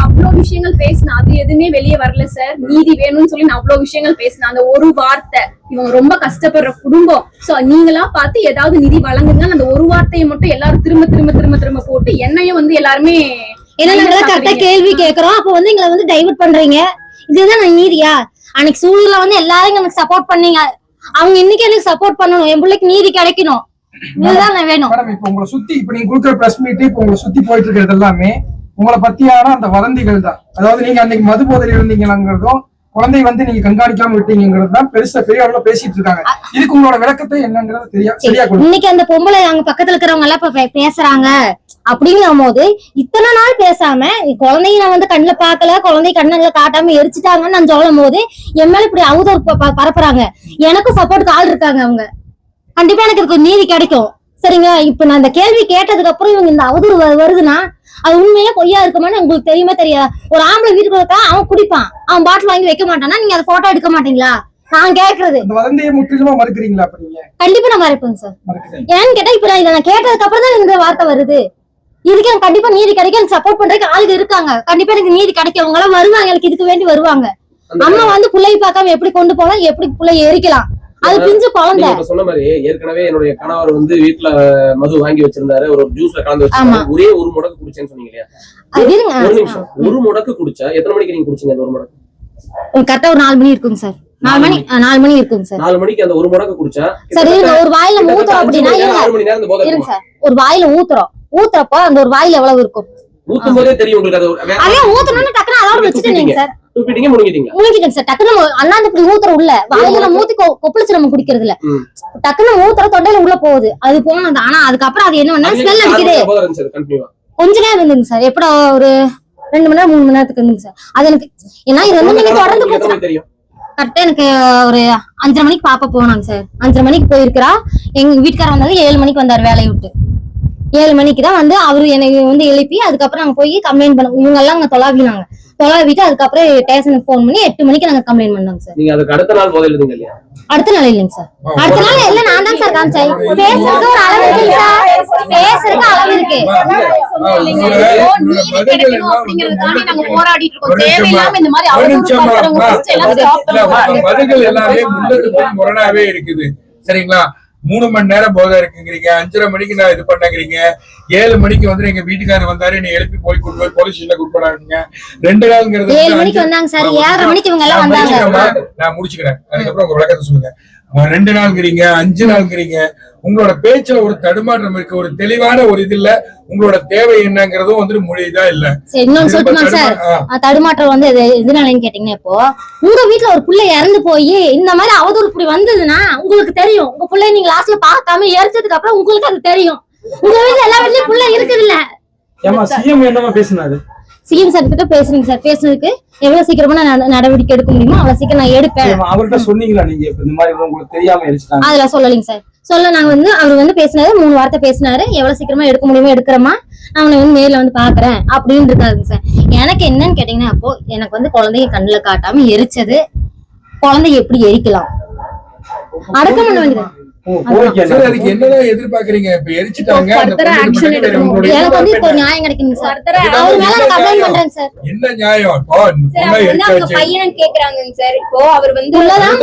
அவ்வளவு விஷயங்கள் பேசினேன், அது எதுவுமே வெளியே வரல சார். நீதி வேணும்னு சொல்லி நான் அவ்வளவு விஷயங்கள் பேசினேன். அந்த ஒரு வார்த்தை, இவங்க ரொம்ப கஷ்டப்படுற குடும்பம், சோ நீங்களா பார்த்து ஏதாவது நிதி வழங்குங்க, அந்த ஒரு வார்த்தையை மட்டும் எல்லாரும் திரும்ப போட்டு என்னையும் வந்து எல்லாருமே கரெக்டா கேள்வி கேக்குறோம். அப்ப வந்து எங்களை வந்து டைவர்ட் பண்றீங்க. இதுதான் நான் நீதியா? அன்னைக்கு சூழல வந்து எல்லாரும் எனக்கு சப்போர்ட் பண்ணீங்க, அவங்க இன்னைக்கு எனக்கு சப்போர்ட் பண்ணணும். என் பிள்ளைக்கு நீதி கிடைக்கணும். இதுதான் நான் வேணும். இப்ப உங்களை சுத்தி இப்ப நீங்க கொடுக்குற பிரஸ் மீட், இப்ப உங்களை சுத்தி போயிட்டு இருக்கிறது எல்லாமே உங்களை பத்தியான அந்த வதந்திகள் தான். அதாவது நீங்க அன்னைக்கு மது போதையில் இருந்தீங்கிறதும் குழந்தை வந்து நீங்க கண்காணிக்காம விட்டீங்கிறது தான் பெரிய அளவுல பேசிட்டு இருக்காங்க. இதுக்கு உங்களோட விளக்கத்தை என்னங்கிறது சரியா இன்னைக்கு அந்த பொம்பளை அங்க பக்கத்துல இருக்கிறவங்க எல்லாம் இப்ப பேசுறாங்க அப்படிங்கும் போது இத்தனை நாள் பேசாம குழந்தைய நான் வந்து கண்ணுல பாக்கல, குழந்தை கண்ணுல காட்டாம எரிச்சுட்டாங்கன்னு நான் சொல்லும் போது என் மேல இப்படி அவதூறு பரப்புறாங்க. எனக்கும் சப்போர்ட் ஆள் இருக்காங்க. அவங்க கண்டிப்பா எனக்கு இதுக்கு நீதி கிடைக்கும். சரிங்க. இப்ப நான் இந்த கேள்வி கேட்டதுக்கு அப்புறம் இவங்க இந்த அவதூறு வருதுன்னா அது உண்மையே பொய்யா இருக்குமான்னு உங்களுக்கு தெரியுமா தெரியாது? ஒரு ஆம்பளை வீட்டுக்குள்ள இருக்கா, அவன் குடிப்பான், அவன் பாட்டில் வாங்கி வைக்க மாட்டானா? நீங்க அதை போட்டோ எடுக்க மாட்டீங்களா? நான் கேக்குறது வதந்தியை முற்றிலுமா மறுக்கிறீங்களா? கண்டிப்பா நான் மறுப்பேங்க சார். ஏன்னு கேட்டா இப்ப நான் கேட்டதுக்கு அப்புறம் தான் இந்த வார்த்தை வருது. இதுக்கு எனக்கு கண்டிப்பா நீதி கிடைக்கும். எனக்கு சப்போர்ட் பண்றதுக்கு ஆளுங்க இருக்காங்க. கண்டிப்பா எனக்கு நீதி கிடைக்கும். அவங்க எல்லாம் வருவாங்க, எனக்கு இதுக்கு வேண்டி வருவாங்க. அம்மா வந்து பிள்ளைய பார்க்காம எப்படி கொண்டு போலாம், எப்படி பிள்ளைய எரிக்கலாம், அது பிஞ்சு குழந்தை. நீங்க இப்ப சொன்ன மாதிரி ஏற்கனவே என்னுடைய கணவர் வந்து வீட்டுல மது வாங்கி வச்சிருந்தாரு, ஒரு ஜூஸ்ல கலந்து வச்சிருந்தாரு, ஒரே ஒரு முடக்கு குடிச்சேன்னு சொன்னீங்க இல்லையா? ஒரு நிமிஷம், ஒரு முடக்கு குடிச்சா எத்தனை மணிக்கு நீங்க குடிச்சீங்க அந்த ஒரு முடக்கு? கரெக்டா ஒரு 4 மணி இருக்குங்க சார். 4 மணி இருக்குங்க சார். 4 மணிக்கு அந்த ஒரு முடக்கு குடிச்சா சரி, ஒரு வாயில ஊத்துறோம் அப்படின்னா 6 மணி நேரம் போதை இருங்க சார். ஒரு வாயில ஊத்துறப்ப அந்த ஒரு வாயில எவ்வளவு இருக்கும்? ஊத்தும் போதே தெரியும் உங்களுக்கு. அதே ஊத்தணும்னு டக்குனு அலோட் வச்சுட்டீங்க சார். தூப்பிட்டீங்க, முழுங்கிட்டீங்க சார். டக்குனு அண்ணாந்து இப்படி ஊத்துற உள்ள வாயில நம்ம ஊத்தி கொப்பளிச்சு நம்ம குடிக்கிறது இல்ல. டக்குனு ஊத்துற தொண்டையில உள்ள போகுது, அது போனது. ஆனா அதுக்கப்புறம் அது என்ன ஸ்மெல் அடிக்குது. கொஞ்ச நேரம் இருந்துங்க சார். எப்படா ஒரு 2 மணி நேரம் 3 மணி நேரத்துக்கு இருந்துங்க சார். அது எனக்கு ஏன்னா இது வந்து நீங்க தொடர்ந்து தெரியும். கரெக்டா எனக்கு ஒரு 5:30 மணிக்கு பாப்பா போனாங்க சார். 5:30 மணிக்கு போயிருக்கிறா. எங்க வீட்டுக்காரர் வந்தாரு 7 மணிக்கு வந்தாரு வேலையை விட்டு. 7 மணிக்கு தான் வந்து அவரு எனக்கு வந்து எழுப்பி அதுக்கப்புறம் நாங்க போய் கம்ப்ளைண்ட் பண்ணோம். இவங்க எல்லாம் அங்க தொலாவிட்டு அதுக்கப்புறம் ஸ்டேஷனுக்கு போன் பண்ணி 8 மணிக்கு நாங்க கம்ப்ளைண்ட் பண்ணோங்க சார். நீங்க அதுக்கு அடுத்த நாள் போதையில இருந்தீங்க இல்லையா? அடுத்த நாள் இல்லைங்க சார். அடுத்த நாள் எல்லாம் நான் தான் சார் காமிச்சேன். பேசுறதுக்கு ஒரு அளவு இருக்கு சார். பேசுறதுக்கு அளவு இருக்கு. நீதி கிடைக்கணும் அப்படிங்கறதுக்காக நாங்க போராடிட்டு இருக்கோம். தேவையில்லாம இந்த மாதிரி அவதூறு பண்றவங்க எல்லாம் ஸ்டாப் பண்ணுவாங்க. பதில்கள் எல்லாமே முன்னதுக்கு முரணாவே இருக்குது. சரிங்களா? 3 மணி நேரம் போதை இருக்குங்கிறீங்க, 5:30 மணிக்கு நான் இது பண்ணங்கிறீங்க, 7 மணிக்கு வந்து எங்க வீட்டுக்காரர் வந்தாரு, நீ எழுப்பி போய் கொண்டு போய் போலீஸ் ஸ்டேஷன்ல கூப்பிடாங்க. 2 நாள்ங்கிறது 7 மணிக்கு வந்தாங்க சார். 7:30 மணிக்கு இவங்க எல்லாம் வந்தாங்க. நான் முடிச்சுக்கிறேன், அதுக்கப்புறம் உங்க விளக்கத்தை சொல்லுங்க. 2 நாள்ங்கிறீங்க, 5 நாள்ங்கிறீங்க. உங்களோட பேச்சுல ஒரு தடுமாற்றம் இருக்கு, ஒரு தெளிவான ஒரு இது இல்ல. உங்களோட தேவை என்னங்கிறதும் வந்து மொழிதா இல்ல. இன்னொன்னு சொல்லட்டுமா சார்? தடுமாற்றம் வந்து எதுனாலன்னு கேட்டீங்கன்னா, இப்போ உங்க வீட்டுல ஒரு பிள்ளை இறந்து போய் இந்த மாதிரி அவதூறு இப்படி வந்ததுன்னா உங்களுக்கு தெரியும். உங்க பிள்ளை நீங்க லாஸ்ட்ல பார்க்காம எரிச்சதுக்கு அப்புறம் உங்களுக்கு அது தெரியும். உங்க வீட்டுல எல்லா வீட்லயும் பிள்ளை இருக்குது இல்ல. சிஎம் என்னமா பேசினாரு? சிஎம் சார் கிட்ட பேசுறீங்க சார். பேசுனதுக்கு எவ்வளவு சீக்கிரமா நான் நடவடிக்கை எடுக்க முடியுமோ அவ்வளவு சீக்கிரம் நான் எடுப்பேன். அவர்கிட்ட சொன்னீங்களா நீங்க இந்த மாதிரி உங்களுக்கு தெரியாம எரிச்சிட்டாங்க? அதெல்லாம் சொல்லலைங்க சார். நாங்க வந்து அவர் வந்து பேசினாரு, 3 வார்த்தை பேசினாரு. எவ்வளவு சீக்கிரமா எடுக்க முடியுமோ எடுக்கிறோமா, நான் உன்னை வந்து நேர்ல வந்து பாக்குறேன் அப்படின்னு இருக்காருங்க சார். எனக்கு என்னன்னு கேட்டீங்கன்னா, அப்போ எனக்கு வந்து குழந்தைய கண்ணுல காட்டாம எரிச்சது, குழந்தைய எப்படி எரிக்கலாம், அடக்கம் பண்ண வேண்டியது. அதுக்கு என்னதான் எதிர்பார்க்கறீங்க? இப்ப எரிச்சிட்டாங்க, எனக்கு வந்து இப்போ நியாயம் கிடைக்குங்க சார். அவர் மேல நான் கம்ப்ளைண்ட் பண்றேன் சார். என்ன நியாயம்? அவங்க பையன் கேக்குறாங்க சார். இப்போ அவர் வந்து உள்ளதான்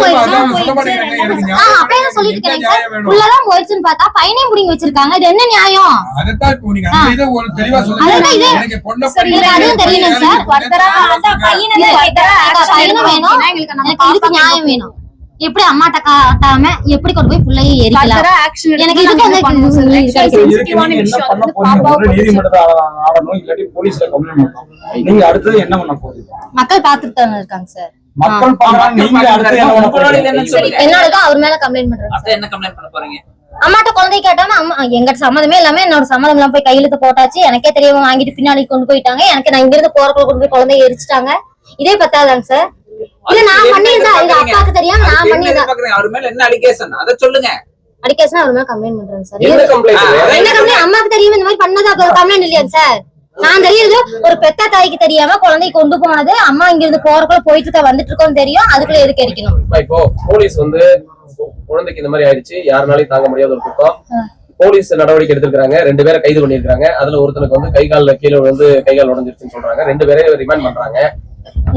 அப்படியே சொல்லிட்டு இருக்கேன் சார். உள்ளதான் போயிடுச்சுன்னு பார்த்தா பையனையும் புடிங்கி வச்சிருக்காங்க. இது என்ன நியாயம்? அதான் இப்போ நீங்க அந்த இதை ஒரு தெளிவா சொல்லுங்க. எனக்கு பொண்ணு அதுவும் தெரியல சார். பையனும் வேணும், எனக்கு இதுக்கு நியாயம் வேணும். எப்படி அம்மாட்ட காட்டாம எப்படி கொண்டு போய் பிள்ளைய எரிக்கலாம்? எனக்கு இதுக்கு நீங்க அடுத்தது என்ன பண்ண போறீங்க? மக்கள் பாத்துட்டு தானே இருக்காங்க சார். மக்கள் பாக்குறாங்க, நீங்க அடுத்து என்ன பண்ண போறீங்க? என்னோடதான் அவர் மேல கம்ப்ளைண்ட் பண்றேன். என்ன கம்ப்ளைண்ட் பண்ண போறீங்க? அம்மாட்ட குழந்தை கேட்டாம அம்மா எங்கிட்ட சம்மதமே இல்லாம என்னோட சம்மதம் எல்லாம் போய் கையெழுத்து போட்டாச்சு. எனக்கே தெரியாம வாங்கிட்டு பின்னாடி கொண்டு போயிட்டாங்க. எனக்கு நான் இங்க இருந்து போறக்குள்ள கொண்டு போய் குழந்தைய எரிச்சிட்டாங்க. இதே பத்தாதாங்க சார்? இல்ல நான் பண்ணிருந்தேன், எங்க அப்பாவுக்கு தெரியாம நான் பண்ணிருந்தேன். அவர் மேல என்ன அலிகேஷன் அத சொல்லுங்க. அலிகேஷன் அவர் மேல கம்ப்ளைண்ட் பண்றேன் சார். என்ன கம்ப்ளைண்ட்? அம்மாக்கு தெரியும் இந்த மாதிரி பண்ணதா கம்ப்ளைண்ட் இல்லையா சார்? நான் தெரியுது ஒரு பெத்த தாய்க்கு தெரியாம குழந்தைய கொண்டு போனது, அம்மா இங்க இருந்து போறக்குள்ள போயிட்டு இருக்க வந்துட்டு இருக்கோம்னு தெரியும். அதுக்குள்ள எதுக்கு எரிக்கணும்? இப்போ போலீஸ் வந்து குழந்தைக்கு இந்த மாதிரி ஆயிடுச்சு, யாருனாலையும் தாங்க முடியாத ஒரு குற்றம், போலீஸ் நடவடிக்கை எடுத்திருக்காங்க. 2 பேரை கைது பண்ணிருக்காங்க. அதுல ஒருத்தனுக்கு வந்து கை கால்ல கீழே வந்து கை கால் உடைஞ்சிருச்சுன்னு சொல்றாங்க. 2 பேரையும் ரிமாண்ட் பண்றாங்க.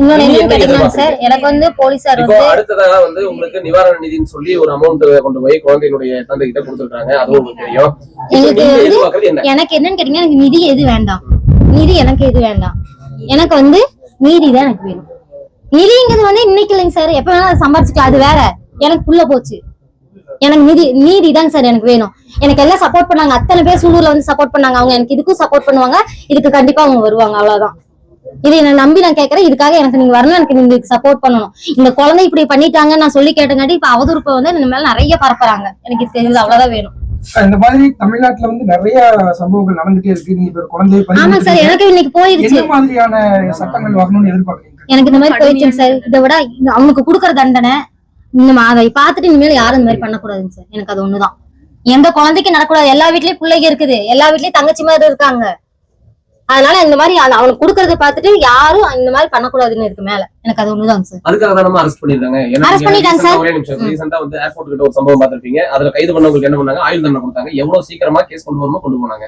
இன்னொன்னு என்ன கேட்டீங்கன்னா சார், எனக்கு வந்து போலீசார் இப்போ அடுத்ததா வந்து உங்களுக்கு நிவாரண நிதின்னு சொல்லி ஒரு அமௌண்ட் கொண்டு போய் குழந்தைகளுடைய தந்தை கிட்ட கொடுத்துருக்காங்க. அதுவும் உங்களுக்கு தெரியும். எனக்கு என்னன்னு கேட்டீங்கன்னா, எனக்கு நிதி எது வேண்டாம். நிதி எனக்கு எது வேண்டாம். எனக்கு வந்து நீதி தான் எனக்கு வேணும். நிதிங்கிறது வந்து இன்னைக்கு இல்லைங்க சார், எப்ப வேணா அதை சம்பாதிச்சுக்கலாம். அது வேற. எனக்கு புள்ள போச்சு. எனக்கு நீதி தாங்க சார் எனக்கு வேணும். எனக்கு எல்லாம் சப்போர்ட் பண்ணாங்க. அத்தனை பேர் சூலூர்ல வந்து சப்போர்ட் பண்ணாங்க. அவங்க எனக்கு இதுக்கும் சப்போர்ட் பண்ணுவாங்க. இதுக்கு கண்டிப்பா அவங்க வருவாங்க. அவ்வளவுதான். இதை நான் நம்பி நான் கேட்கறேன். இதுக்காக எனக்கு நீங்க வரணும், எனக்கு நீங்க சப்போர்ட் பண்ணணும். இந்த குழந்தை இப்படி பண்ணிட்டாங்க நான் சொல்லி கேட்டங்காட்டி இப்ப அவதூறுப்ப வந்து இந்த மேல நிறைய பரப்புறாங்க. எனக்கு இது தெரியுது, அவ்வளவுதான் வேணும். இந்த மாதிரி தமிழ்நாட்டுல வந்து நிறைய சம்பவங்கள் நடந்துட்டே இருக்கு. நீங்க இப்ப குழந்தைய ஆமா சார், எனக்கு இன்னைக்கு போயிருச்சு. என்ன மாதிரியான சட்டங்கள் வரணும்னு எதிர்பார்க்கறீங்க? எனக்கு இந்த மாதிரி போயிடுச்சு சார். இதை விட அவனுக்கு கொடுக்குற தண்டனை இந்த அதை பார்த்துட்டு இனிமேல் யாரும் இந்த மாதிரி பண்ணக்கூடாதுங்க சார். எனக்கு அது ஒண்ணுதான். எந்த குழந்தைக்கு நடக்கூடாது. எல்லா வீட்லயும் பிள்ளைங்க இருக்குது, எல்லா வீட்லயும் தங்கச்சி மாதிரி இருக்காங்க. அதனால இந்த மாதிரி அவனுக்கு கொடுக்கறத பாத்துட்டு யாரும் இந்த மாதிரி பண்ணக்கூடாதுன்னு இருக்கு மேல. எனக்கு அது ஒண்ணுதான் சார். அதுக்காக தான் நம்ம அரெஸ்ட் பண்ணிருக்காங்க. அரெஸ்ட் பண்ணிட்டாங்க சார். ஒரே நிமிஷம், ரீசன்ட்டா வந்து ஏர்போர்ட் கிட்ட ஒரு சம்பவம் பார்த்திருப்பீங்க. அதுல கைது பண்ணவங்களுக்கு என்ன பண்ணாங்க? ஆயுள் தண்டனை கொடுத்தாங்க. எவ்வளவு சீக்கிரமா கேஸ் கொண்டு வரணுமோ கொண்டு போனாங்க.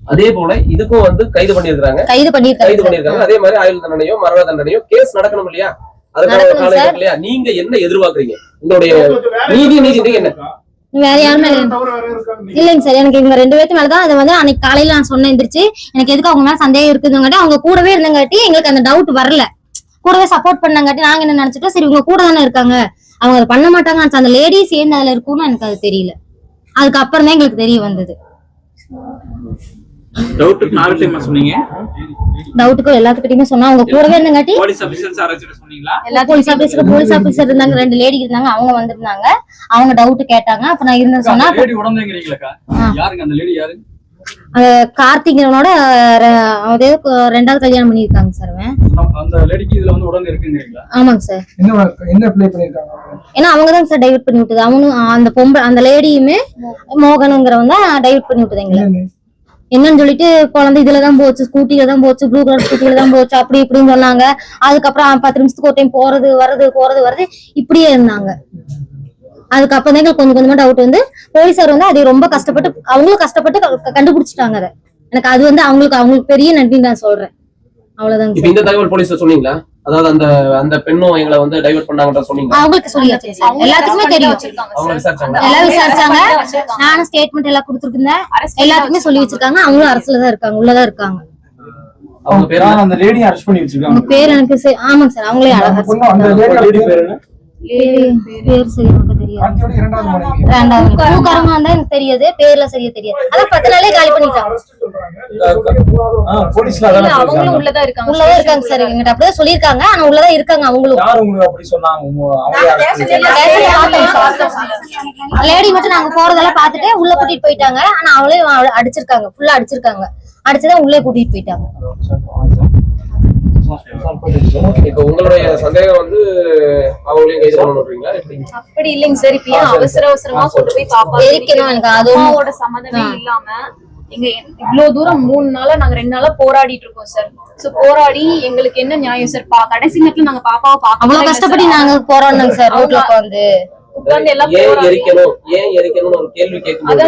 அதே போல இதுக்கும் வந்து கைது பண்ணிருக்காங்க. கைது பண்ணிருக்காங்க. அதே மாதிரி ஆயுள் தண்டனையோ மரண தண்டனையோ கேஸ் நடக்கணும் இல்லையா? அதுக்கான நடக்கணும் காலம் சார். இருக்கு இல்லையா? நீங்க என்ன எதிர்பார்க்கறீங்க? உங்களுடைய நீதி என்ன? வேற யாருமே இல்லைங்க சார். எனக்கு இவங்க 2 பேர்த்து மேலதான் அதை வந்து அன்னைக்கு காலையில நான் சொன்னேன் எந்திரிச்சு, எனக்கு எதுக்கு அவங்க மேல சந்தேகம் இருக்குதுங்காட்டி அவங்க கூடவே இருந்தங்காட்டி எங்களுக்கு அந்த டவுட் வரல. கூடவே சப்போர்ட் பண்ணங்காட்டி நாங்க என்ன நினைச்சிட்டோம், சரி இவங்க கூட தானே இருக்காங்க, அவங்க அதை பண்ண மாட்டாங்க. அந்த லேடி சேர்ந்து அதுல இருக்கும்னு எனக்கு அது தெரியல. அதுக்கப்புறம் தான் எங்களுக்கு தெரிய வந்தது. டவுட்டுக்கு நார்மலா சொன்னீங்க, டவுட்டுக்கு எல்லாத்துக்கிட்டையுமே சொன்னா அவங்க கூடவே இருந்தங்காட்டி போலீஸ் ஆபீசர்ஸ் யாராச்சும் சொன்னீங்களா? போலீஸ் ஆபீசர் இருந்தாங்க, 2 லேடி இருந்தாங்க, அவங்க வந்திருந்தாங்க, அவங்க டவுட் கேட்டாங்க. அப்ப நான் இருந்தேன் சொன்னா லேடி உடம்புங்கிறீங்களா? யாருங்க அந்த லேடி? யாரு? கார்த்திகனோட அதே 2வது கல்யாணம் பண்ணிருக்காங்க சார். அந்த லேடிக்கு இதுல வந்து உடம்பு இருக்குங்கிறீங்களா? ஆமாங்க சார். என்ன ப்ளே பண்ணிருக்காங்க? ஏன்னா அவங்கதான் சார் டைவர்ட் பண்ணி விட்டது. அவனும் அந்த லேடியுமே மோகனுங்கிறவங்க டைவர்ட் பண்ணி விட்டது எங்களை. என்னன்னு சொல்லிட்டு குழந்தை இதுலதான் போச்சு, ஸ்கூட்டில தான் போச்சு, ப்ளூ கலர் ஸ்கூட்டில தான் போச்சு, அப்படி இப்படின்னு சொன்னாங்க. அதுக்கப்புறம் 10 நிமிஷத்துக்கு ஒரு டைம் போறது வருது இப்படியே இருந்தாங்க. அதுக்கப்புறம் தான் எங்களுக்கு கொஞ்சம் கொஞ்சமா டவுட் வந்து போலீஸார் வந்து அதை ரொம்ப கஷ்டப்பட்டு அவங்களும் கஷ்டப்பட்டு கண்டுபிடிச்சிட்டாங்க. அதை எனக்கு அது வந்து அவங்களுக்கு பெரிய நன்றின்னு நான் சொல்றேன். அவ்வளவுதாங்க இப்ப இந்த தகவல் போலீஸ்ல சொன்னீங்களா? அதாவது அந்த பெண்ணும் எங்களை வந்து டைவர்ட் பண்ணாங்கன்ற சொன்னீங்க? அவங்களுக்கு சொல்லியாச்சு, எல்லாத்துக்குமே தெரியும். அவங்க விசாரிச்சாங்க, எல்லாம் விசாரிச்சாங்க. நானும் ஸ்டேட்மெண்ட் எல்லாம் கொடுத்துருக்கேன், எல்லாத்துக்குமே சொல்லி வச்சிருக்காங்க. அவங்களும் அரசுல தான் இருக்காங்க, உள்ளதான் இருக்காங்க. அவங்க பேர் அந்த லேடி அரெஸ்ட் பண்ணி வச்சிருக்காங்க. அவங்க பேர் எனக்கு ஆமாங்க சார், அவங்களே பேர் சரியா எனக்கு தெரியாது. 2வது பூக்காரங்க வந்தா எனக்கு தெரியாது, பேர்ல சரியா தெரியாது. அதான் 10 நாளே காலி பண்ணிட்டாங்க. போலீஸ்ல அவங்களும் உள்ளதான் இருக்காங்க. உள்ளதான் இருக்காங்க சார், எங்கிட்ட அப்படியே சொல்லியிருக்காங்க. ஆனா உள்ளதான் இருக்காங்க அவங்களும். யார் உங்களுக்கு அப்படி சொன்னாங்க? லேடி மட்டும் நாங்க போறதெல்லாம் பாத்துட்டு உள்ள கூட்டிட்டு போயிட்டாங்க. ஆனா அவளே அடிச்சிருக்காங்க, ஃபுல்லா அடிச்சிருக்காங்க. அடிச்சுதான் உள்ளே கூட்டிட்டு போயிட்டாங்க. இப்ப உங்களுடைய சந்தேகம் வந்து அவங்களையும் கைது பண்ணுவீங்களா? அப்படி இல்லைங்க சார். இப்ப ஏன் அவசரமா கொண்டு போய் பாப்பா எனக்கு அம்மாவோட சம்மதமே இல்லாம எங்க இவ்வளவு தூரம் 3 நாளா நாங்க 2 நாளா போராடிட்டு இருக்கோம் சார். சோ போராடி எங்களுக்கு என்ன நியாயம் சார்? கடைசி நேரத்துல நாங்க பாப்பாவை பாக்க அவ்வளவு கஷ்டப்பட்டு நாங்க போராடணும் சார். ரோட்ல உட்காந்து ஏன் எரிக்கணும்னு ஒரு கேள்வி கேட்கும்போது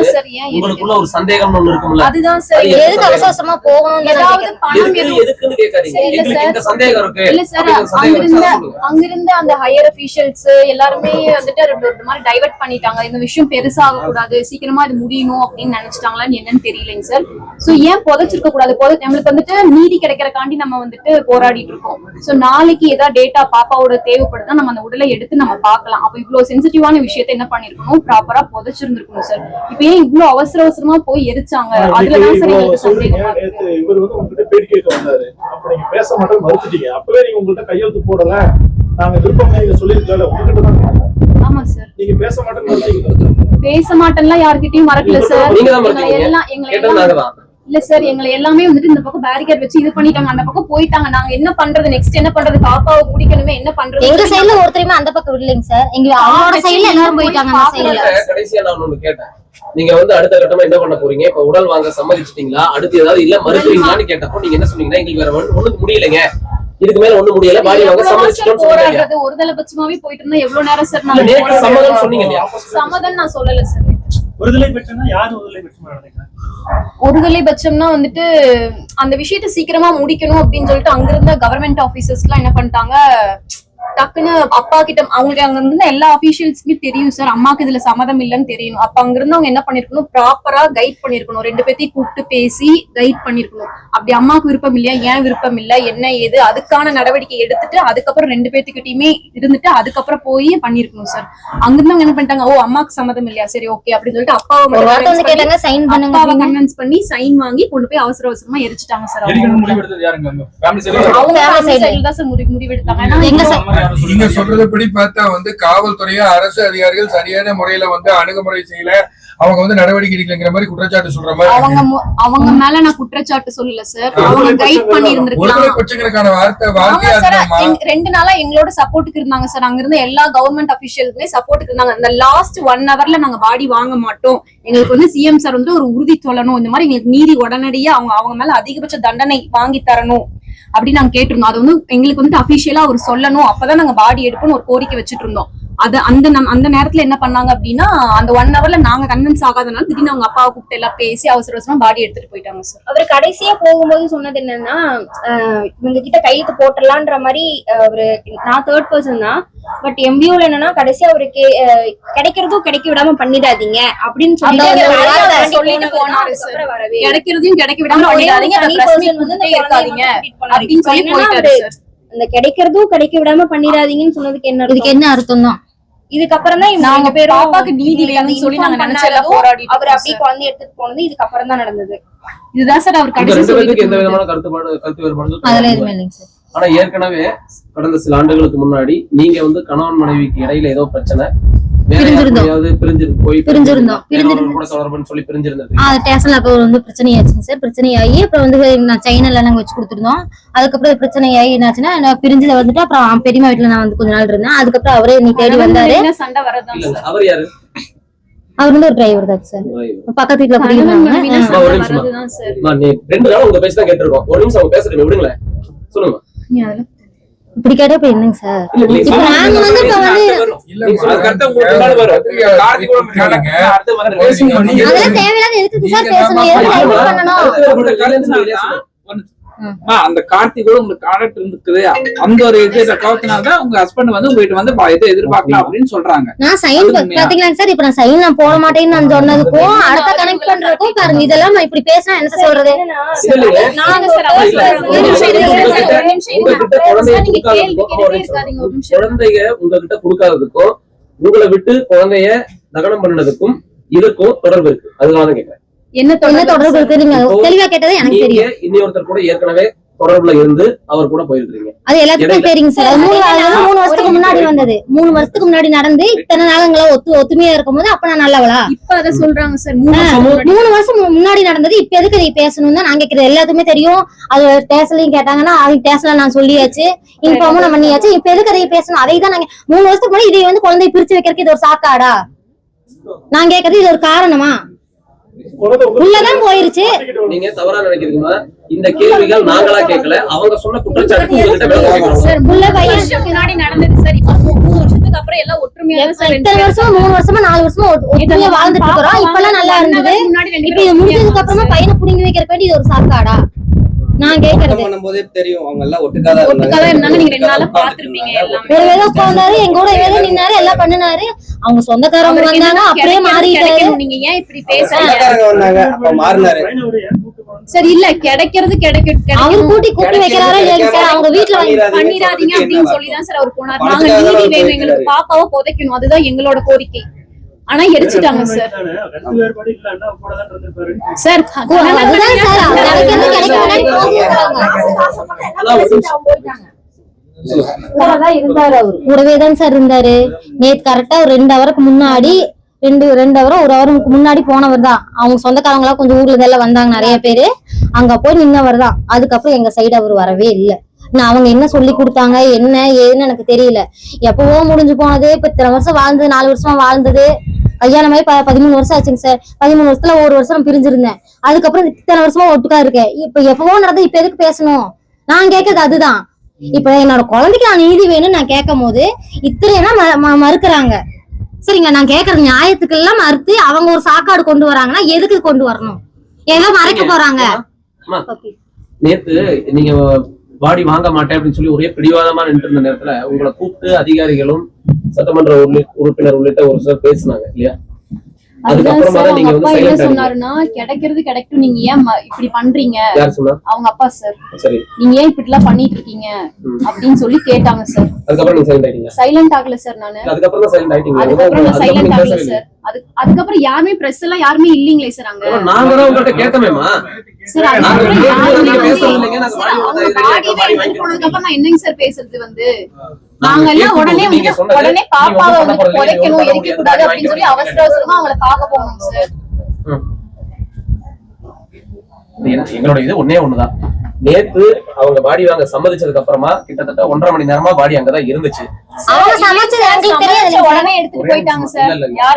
உங்களுக்குள்ள ஒரு சந்தேகம் ஒண்ணு இருக்கும்ல, அதுதான் சார். எதுக்கு அவசரமா போகணும், ஏதாவது பணம் எதுக்குன்னு கேட்காதீங்க. எங்களுக்கு இந்த சந்தேகம் இருக்கு. இல்ல சார், அங்கிருந்த அந்த ஹையர் அபிஷியல்ஸ் எல்லாருமே வந்துட்டு இந்த மாதிரி டைவர்ட் பண்ணிட்டாங்க. இந்த விஷயம் பெருசாக கூடாது, சீக்கிரமா இது முடியணும் அப்படின்னு நினைச்சிட்டாங்களான்னு என்னன்னு தெரியலைங்க சார். சோ ஏன் புதைச்சிருக்க கூடாது? நம்மளுக்கு வந்துட்டு நீதி கிடைக்கிறக்காண்டி நம்ம வந்துட்டு போராடிட்டு இருக்கோம். சோ நாளைக்கு ஏதாவது டேட்டா பாப்பாவோட தேவைப்படுதா நம்ம அந்த உடலை எடுத்து நம்ம பாக்கலாம். அப்ப இவ்வளவு சென்சிட்டிவான விஷயத்தை என்ன பண்ணிருக்கணும், ப்ராப்பரா புதைச்சிருந்திருக்கணும் சார். இப்ப ஏன் இவ்வளவு அவசரமா போய் எரிச்சாங்க? அதுலதான் சார் எங்களுக்கு சந்தேகமா இருக்கு. இவர் வந்து உங்ககிட்ட பேட்டி கேட்க வந்தாரு, அப்ப நீங்க பேச மாட்டேன்னு மறுத்துட்டீங்க. அப்பவே நீங்க உங்கள்கிட்ட கையெழுத்து போடல, நாங்க விருப்பம் நீங்க சொல்லிருக்கல, உங்ககிட்ட தான். ஆமா சார், நீங்க பேச மாட்டேன்னு பேச மாட்டேன்லாம் யார்கிட்டயும் மறக்கல சார். எல்லாம் இல்ல சார், எங்களை எல்லாமே வந்துட்டு இந்த பக்கம் பேரிகேட் வச்சு இது பண்ணிட்டாங்க, அந்த பக்கம் போயிட்டாங்க. நாங்க என்ன பண்றது, நெக்ஸ்ட் என்ன பண்றது, பாப்பாவை பிடிக்கணுமே, என்ன பண்றது? எங்க சைடுல ஒருத்தருமே அந்த பக்கம் விடலைங்க சார். எங்க அவரோட சைடுல எல்லாரும் போயிட்டாங்க. அந்த சைடுல கடைசியா நான் ஒண்ணு கேட்டேன், நீங்க வந்து அடுத்த கட்டமா என்ன பண்ண போறீங்க? இப்ப உடல் வாங்க சம்மதிச்சிட்டீங்களா? அடுத்து ஏதாவது இல்ல மறுக்கிறீங்களான்னு கேட்டப்போ நீங்க என்ன சொன்னீங்கன்னா, எங்களுக்கு வேற ஒண்ணுக்கு முடியலைங்க, இதுக்கு மேல ஒண்ணு முடியல, பாடி வாங்க சம்மதிச்சிட்டோம்னு சொன்னீங்க. ஒரு தலைபட்சமாவே போயிட்டு இருந்தா எவ்வளவு நேரம் சார்? நான் நேத்து சம்மதம் சொன்னீங்க இல்லையா? சம்மதம் நான் சொல்லல சார். ஒருதலை பட்சம்னா யாரு ஒருதலை பட்சமா நினைக்கிறேன்? ஒருதலை பட்சம்னா வந்துட்டு அந்த விஷயத்தை சீக்கிரமா முடிக்கணும் அப்படின்னு சொல்லிட்டு அங்க இருந்த கவர்மெண்ட் ஆபீசர்ஸ் எல்லாம் என்ன பண்ணிட்டாங்க, டக்குன்னு அப்பா கிட்ட அவங்களுக்கு அங்க இருந்த எல்லா அபிஷியல்ஸ்க்குமே தெரியும் சார், அம்மாக்கு இதுல சம்மதம் இல்லைன்னு தெரியும். அப்ப அங்க இருந்து அவங்க என்ன பண்ணிருக்கணும், ப்ராப்பரா கைட் பண்ணிருக்கணும். 2 பேத்தையும் கூப்பிட்டு பேசி கைட் பண்ணிருக்கணும். அப்படி அம்மாவுக்கு விருப்பம் இல்லையா, ஏன் விருப்பம் இல்ல, என்ன ஏது, அதுக்கான நடவடிக்கை எடுத்துட்டு அதுக்கப்புறம் 2 பேத்துக்கிட்டயுமே இருந்துட்டு அதுக்கப்புறம் போய் பண்ணிருக்கணும் சார். அங்கிருந்து அவங்க என்ன பண்ணிட்டாங்க, ஓ அம்மாக்கு சம்மதம் இல்லையா, சரி ஓகே அப்படின்னு சொல்லிட்டு அப்பாவை கன்வின்ஸ் பண்ணி சைன் வாங்கி கொண்டு போய் அவசரமா எரிச்சிட்டாங்க சார். அவங்க சைடுல தான் சார் முடிவெடுத்தாங்க. நீங்க சொல்றதுபடி பார்த்தா வந்து காவல்துறையா அரசு அதிகாரிகள் சரியான முறையில வந்து அணுகுமுறை செய்யல, அவங்க வந்து நடவடிக்கை எடுக்கலங்கிற மாதிரி குற்றச்சாட்டு சொல்ற மாதிரி. அவங்க மேல நான் குற்றச்சாட்டு சொல்லல சார், அவங்க கைட் பண்ணி இருந்திருக்கான வார்த்தை 2 நாளா எங்களோட சப்போர்ட்டுக்கு இருந்தாங்க சார். அங்க இருந்த எல்லா கவர்மெண்ட் அபிஷியல்ஸுமே சப்போர்ட்டுக்கு இருந்தாங்க. இந்த லாஸ்ட் 1 ஹவர்ல நாங்க பாடி வாங்க மாட்டோம், எங்களுக்கு வந்து சிஎம் சார் வந்து ஒரு உறுதி சொல்லணும், இந்த மாதிரி எங்களுக்கு நீதி உடனடியா அவங்க மேல அதிகபட்ச தண்டனை வாங்கி தரணும் அப்படின்னு நாங்க கேட்டிருந்தோம். அது வந்து எங்களுக்கு வந்து அபிஷியலா அவர் சொல்லணும், அப்பதான் நாங்க பாடி எடுப்போம்னு ஒரு கோரிக்கை வச்சுட்டு இருந்தோம். அந்த நேரத்துல என்ன பண்ணாங்க அப்படின்னா அந்த 1 ஹவர்ல நாங்க கன்வின்ஸ் ஆகாதனால திடீர்னு அவங்க அப்பாவை கூப்பிட்டு எல்லாம் பேசி அவசர அவசரமா பாடி எடுத்துட்டு போயிட்டாங்க சார். அவர் கடைசியா போகும்போது சொன்னது என்னன்னா இவங்க கிட்ட கையெழுத்து போட்டுடலான்ற மாதிரி அவரு, நான் 3rd person தான், பட் எம்பியூல என்னன்னா கடைசியா அவரு கிடைக்கிறதும் கிடைக்க விடாம பண்ணிடாதீங்க அப்படின்னு சொல்லிட்டு போனாரு சார். கிடைக்கிறதையும் கிடைக்க விடாம பண்ணிடாதீங்க, இருக்காதீங்க அப்படின்னு சொல்லி போயிட்டாரு சார். அந்த கிடைக்கிறதும் கிடைக்க விடாம பண்ணிடாதீங்கன்னு சொன்னதுக்கு என்ன இதுக்கு என்ன அர்த்தம் தான்? இதுக்கப்புறம் தான் நாங்க பாப்பாக்கு நீதி வேணும்னு சொல்லி நாங்க நினைச்செல்லாம் போராடி அவர் அப்படியே குழந்தை எடுத்துட்டு போனது இதுக்கப்புறம் தான் நடந்தது. இதுதான் சார் அவர் கடைசி எந்த விதமான கருத்து வேறுபாடு அதெல்லாம் எதுவுமே இல்லைங்க சார். ஆனா ஏற்கனவே கடந்த சில ஆண்டுகளுக்கு முன்னாடி நீங்க வந்து கணவன் மனைவிக்கு இடையில ஏதோ பிரச்சனை ஸ்டேஷன்ல அப்ப வந்து பிரச்சனையாச்சுங்க சார். பிரச்சனையாகி அப்புறம் வந்து நான் செயினெல்லாம் நாங்க வச்சு கொடுத்துருந்தோம். அதுக்கப்புறம் பிரச்சனையாகி என்னாச்சுன்னா நான் பிரிஞ்சுல வந்துட்டு அப்புறம் பெரியமா வீட்டுல நான் வந்து கொஞ்ச நாள் இருந்தேன். அதுக்கப்புறம் அவரே நீ தேடி வந்தாரு. சண்டை வரதான் அவர் யாரு? அவர் வந்து ஒரு டிரைவர் தான் சார். பக்கத்து வீட்டுல குடியிருந்தாங்க. உங்க பேச்சு தான் கேட்டிருக்கோம். ஒரு நிமிஷம் அவங்க பேசுறீங்க, விடுங்களேன், சொல்லுங்க. இப்படி கேட்டா இப்ப என்னங்க சார்? இப்ப நாங்க வந்து இப்ப வந்து அதெல்லாம் தேவையில்லாத எதுக்கு சார் பேசணும்? எதுக்கு பண்ணணும்? அந்த கார்த்திகோட உங்களுக்கு கான்டாக்ட் இருக்குது, அந்த ஒரு இது கவத்தினால்தான் உங்க ஹஸ்பண்ட் வந்து உங்ககிட்ட வந்து இதை எதிர்பார்க்கலாம் அப்படின்னு சொல்றாங்க. நான் சைன் பாத்தீங்களா சார்? இப்ப நான் சைன் நான் போட மாட்டேன்னு நான் சொன்னதுக்கும் அடுத்த கனெக்ட் பண்றதுக்கும் பாருங்க, இதெல்லாம் நான் இப்படி பேசினா என்ன சொல்றது? குழந்தைய உங்ககிட்ட கொடுக்காததுக்கும் உங்களை விட்டு குழந்தைய தகனம் பண்ணதுக்கும் இதுக்கும் தொடர்பு இருக்கு. அதுதான் கேட்கிறேன், என்ன தொடர்பு இருக்கு? நீங்க தெளிவா கேட்டதே எனக்கு தெரியும். இன்னொருத்தர் கூட ஏற்கனவே தொடர்புல இருந்து அவர் கூட போயிருக்கீங்க, அது எல்லாத்துக்கும் தெரியுங்க சார். 3 வருஷத்துக்கு முன்னாடி வந்தது, 3 வருஷத்துக்கு முன்னாடி நடந்து இத்தனை நாளங்களா ஒத்துமையா இருக்கும் போது அப்ப நான் நல்லவளா? இப்ப அத சொல்றாங்க சார். 3 வருஷம் முன்னாடி நடந்தது. இப்ப எதுக்கு நீ பேசணும் தான் நான் கேட்கிறேன். எல்லாத்துக்குமே தெரியும். அது ஸ்டேஷன்லயும் கேட்டாங்கன்னா அது ஸ்டேஷன்ல நான் சொல்லியாச்சு, இன்ஃபார்மும் நான் பண்ணியாச்சு. இப்ப எதுக்கு அதை பேசணும்? அதை தான் நாங்க 3 வருஷத்துக்கு முன்னாடி இதை வந்து குழந்தைய பிரிச்சு வைக்கிறதுக்கு இது ஒரு சாக்காடா? நான் கேட்கறது இது ஒரு காரணமா? உள்ளதான் போயிருச்சு. நீங்க தவறா நினைக்கிறீங்களா? இந்த கேள்விகள் நாங்களா கேட்கல, அவங்க சொன்ன குற்றச்சாட்டு முன்னாடி நடந்தது சார். இப்ப 3 வருஷத்துக்கு அப்புறம் எல்லாம் ஒற்றுமையா சார். இத்தனை வருஷம் 3 வருஷமா 4 வருஷமா ஒற்றுமையா வாழ்ந்துட்டு இருக்கிறோம். இப்பெல்லாம் நல்லா இருந்தது. இப்ப இது முடிஞ்சதுக்கு அப்புறமா பையனை புடிங்கி வைக்கிறதுக்கு வேண்டி இது ஒரு சாக்காடா? நான் கேக்குறது பண்ணும்போதே தெரியும் அவங்க எல்லாம் ஒட்டுக்காத இருந்தாங்க. நீங்க 2 நாளா பாத்துருப்பீங்க. எல்லாமே ஒரு வேளை உட்கார்ந்தாரு, எங்க கூட வேலை நின்னாரு, எல்லாம் பண்ணினாரு. அவங்க சொந்தக்காரங்க வந்தாங்க, அப்படியே மாறிட்டாரு. நீங்க ஏன் இப்படி பேசுறீங்க? வந்தாங்க, அப்ப மாறினாரு சார். இல்ல கிடைக்கிறது அவர் கூட்டி வைக்கிறாரா இல்லையா சார்? அவங்க வீட்டுல பண்ணிடாதீங்க அப்படின்னு சொல்லிதான் சார் அவர் போனார். நாங்க நீதி வேணும், எங்களுக்கு பாப்பாவை புதைக்கணும், அதுதான் எங்களோட கோரிக்கை. ஆனா எரிச்சிட்டாங்க சார். சார் இருந்தாரு, அவரு கூடவேதான் சார் இருந்தாரு. நேத்து கரெக்டா ஒரு 2 ஹவருக்கு முன்னாடி 2 ஹவரோ 1 ஹவருக்கு முன்னாடி போனவர் தான். அவங்க சொந்தக்காரங்க எல்லாம் கொஞ்சம் ஊர்ல இதெல்லாம் வந்தாங்க நிறைய பேரு, அங்க போய் நின்னவர் தான். அதுக்கப்புறம் எங்க சைடு அவர் வரவே இல்லை. நான் அவங்க என்ன சொல்லி கொடுத்தாங்க என்ன ஏதுன்னு எனக்கு தெரியல. எப்பவோ முடிஞ்சு போனது. இப்ப இத்தனை வருஷம் வாழ்ந்தது, 4 வருஷமா வாழ்ந்தது. கல்யாணமாயி 13 வருஷம் ஆச்சுங்க சார். 13 வருஷத்துல 1 வருஷம் பிரிஞ்சிருந்தேன். அதுக்கப்புறம் இத்தனை வருஷமா ஒட்டுக்கா இருக்கேன். இப்ப எப்பவோ நடந்தது, இப்ப எதுக்கு பேசணும்? நான் கேட்கறது அதுதான். இப்ப என்னோட குழந்தைக்கு நான் நீதி வேணும்னு நான் கேட்கும் போது இத்தனை மறுக்கிறாங்க. சரிங்களா? நான் கேட்கறது நியாயத்துக்கு எல்லாம் மறுத்து அவங்க ஒரு சாக்காடு கொண்டு வராங்கன்னா எதுக்கு கொண்டு வரணும்? ஏதோ மறைக்க போறாங்க. நேத்து நீங்க பாடி வாங்க மாட்டேன் அப்படின்னு சொல்லி ஒரே பிடிவாதமா நின்று இருந்த நேரத்துல உங்களை கூப்பிட்டு அதிகாரிகளும் சட்டமன்ற உறுப்பினர் உள்ளிட்ட ஒரு சிலர் பேசினாங்க இல்லையா? அதுக்கப்புறமா நீங்க வந்து என்ன சொன்னாருன்னா, கிடைக்கிறது கிடைக்கும், நீங்க ஏன் இப்படி பண்றீங்க? யார் சொன்னா? அவங்க அப்பா சார். சரி, நீங்க ஏன் இப்படி எல்லாம் பண்ணிட்டு இருக்கீங்க அப்படின்னு சொல்லி கேட்டாங்க சார். அதுக்கப்புறம் நீங்க சைலண்ட் ஆயிட்டீங்க? சைலண்ட் ஆகல சார். நானு அதுக்கப்புறம் தான் சைலண்ட் ஆயிட்டீங்க? அதுக்கப்புறம் நான் சைலண்ட் ஆகல சார். அதுக்கப்புறம் யாருமே பிரஸ் எல்லாம் யாருமே இல்லீங்களே சார் அங்க. நாங்க தான் உங்ககிட்ட கேட்டமேமா சார். அதுக்கப்புறம் யாருமே பேசறீங்க. நான் பாடி வாங்கி போனதுக்கு அப்புறம் நான் என்னங்க சார் பேசுறது வந்து? நாங்க எல்லாம் உடனே பாப்பாவை வந்து புதைக்கணும், எரிக்க கூடாது அப்படின்னு சொல்லி அவசர அவசரமா அவங்களை பார்க்க போனோம் சார். எங்களோட இது ஒன்னே ஒண்ணுதான். நேத்து அவங்க பாடி வாங்க சம்மதிச்சதுக்கு அப்புறமா கிட்டத்தட்ட 1.5 மணி நேரமா பாடி அங்கதான் இருந்துச்சு. உடனே எடுத்துட்டு போயிட்டாங்க சார்.